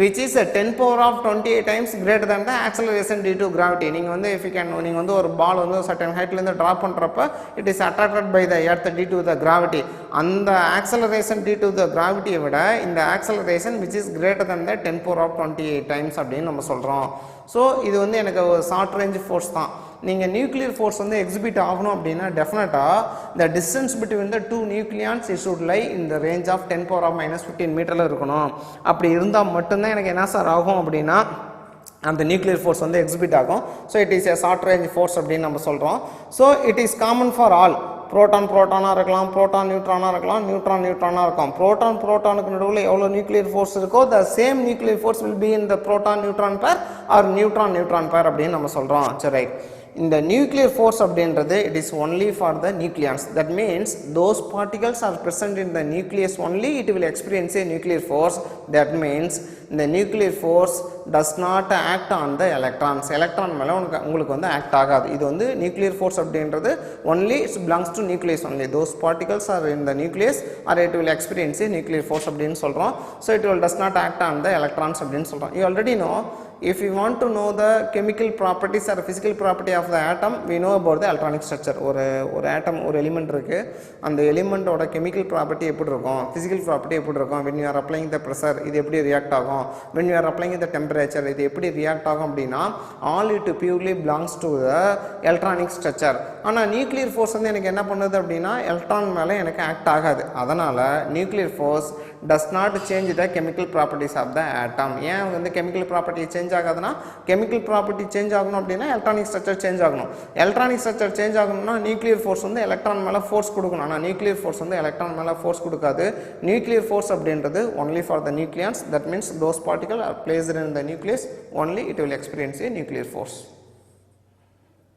which is a 10 power of 28 times greater than the acceleration due to gravity. நீங்கள் வந்து if you can நீங்கள் வந்து ஒரு பால் வந்து certain heightலேருந்து ட்ராப் பண்ணுறப்ப it is attracted by the earth due to the gravity. அந்த acceleration due to the gravity விட இந்த acceleration which is greater than the 10 power of 28 times அப்படின்னு நம்ம சொல்கிறோம். ஸோ இது வந்து எனக்கு ஒரு ஷார்ட் ரேஞ்ச் ஃபோர்ஸ் தான். நீங்கள் நியூக்ளியர் ஃபோர்ஸ் வந்து எக்ஸிபிட் ஆகணும் அப்படின்னா டெஃபினட்டாக the distance between the two nucleons it should lie in the range of 10 power of minus 15 மீட்டரில் இருக்கணும். அப்படி இருந்தால் மட்டும்தான் எனக்கு என்ன சார் ஆகும் அப்படின்னா அந்த நியூக்ளியர் ஃபோர்ஸ் வந்து எக்ஸிபிட் ஆகும். So it is a short range force அப்படின்னு நம்ம சொல்கிறோம். So it is common for all. புரோட்டானாக இருக்கலாம், புரோட்டான் நியூட்ரானாக இருக்கலாம், நியூட்ரானாக இருக்கும். புரோட்டானுக்கு நடுவில் எவ்வளோ நியூக்ளியர் ஃபோர்ஸ் இருக்கோ the same nuclear force will be in the proton neutron பேர் ஆர் நியூட்ரான் பேர் அப்படின்னு நம்ம சொல்கிறோம். சரி, ரைட். இந்த நியூக்ளியர் ஃபோர்ஸ் அப்படின்றது it is only for the nucleons. That means those particles R present in the nucleus only it will experience a nuclear force. That means the nuclear force does not act on the electrons. Electron மேலே உங்களுக்கு வந்து act ஆகாது. இது வந்து nuclear force அப்படின்றது only it belongs to nucleus only. Those particles are in the nucleus or it will experience a nuclear force அப்படின்னு சொல்கிறோம். So it will does not act on the electrons அப்படின்னு சொல்கிறோம். You already know if you want to know the chemical properties or physical property of the atom we know about the electronic structure. ஒரு ஆட்டம் ஒரு element இருக்குது, அந்த எலிமெண்ட்டோட chemical property எப்படி இருக்கும், physical property எப்படி இருக்கும், when you are applying the pressure இது எப்படி ரியாக்ட் ஆகும், when you are applying the temperature இது எப்படி ரியாக்ட் ஆகும் அப்படின்னா all it purely belongs to the electronic structure. ஆனால் நியூக்ளியர் ஃபோர்ஸ் வந்து எனக்கு என்ன பண்ணுது அப்படின்னா எலக்ட்ரான் மேலே எனக்கு ஆக்ட் ஆகாது. அதனால் nuclear force does not change the chemical properties of the atom. ஏன் வந்து கெமிக்கல் ப்ராப்பர்ட்டி சேஞ்ச் ஆகாதுன்னா கெமிக்கல் ப்ராப்பர்ட்டி சேஞ்ச் ஆகணும் அப்படின்னா எலக்ட்ரானிக் ஸ்ட்ரக்சர் சேஞ்ச் ஆகணும். எலக்ட்ரானிக் ஸ்ட்ரக்சர் சேஞ்ச் ஆகணும்னா நியூக்ளியர் ஃபோர்ஸ் வந்து எலக்ட்ரான் மேலே ஃபோர்ஸ் கொடுக்கணும். ஆனால் நியூக்ளியர் ஃபோர்ஸ் வந்து எலக்ட்ரான் மேலே ஃபோர்ஸ் கொடுக்காது. நியூக்ளியர் ஃபோர்ஸ் அப்படின்றது only for the nucleons. That means those particles are placed in the nucleus only it will experience a nuclear force.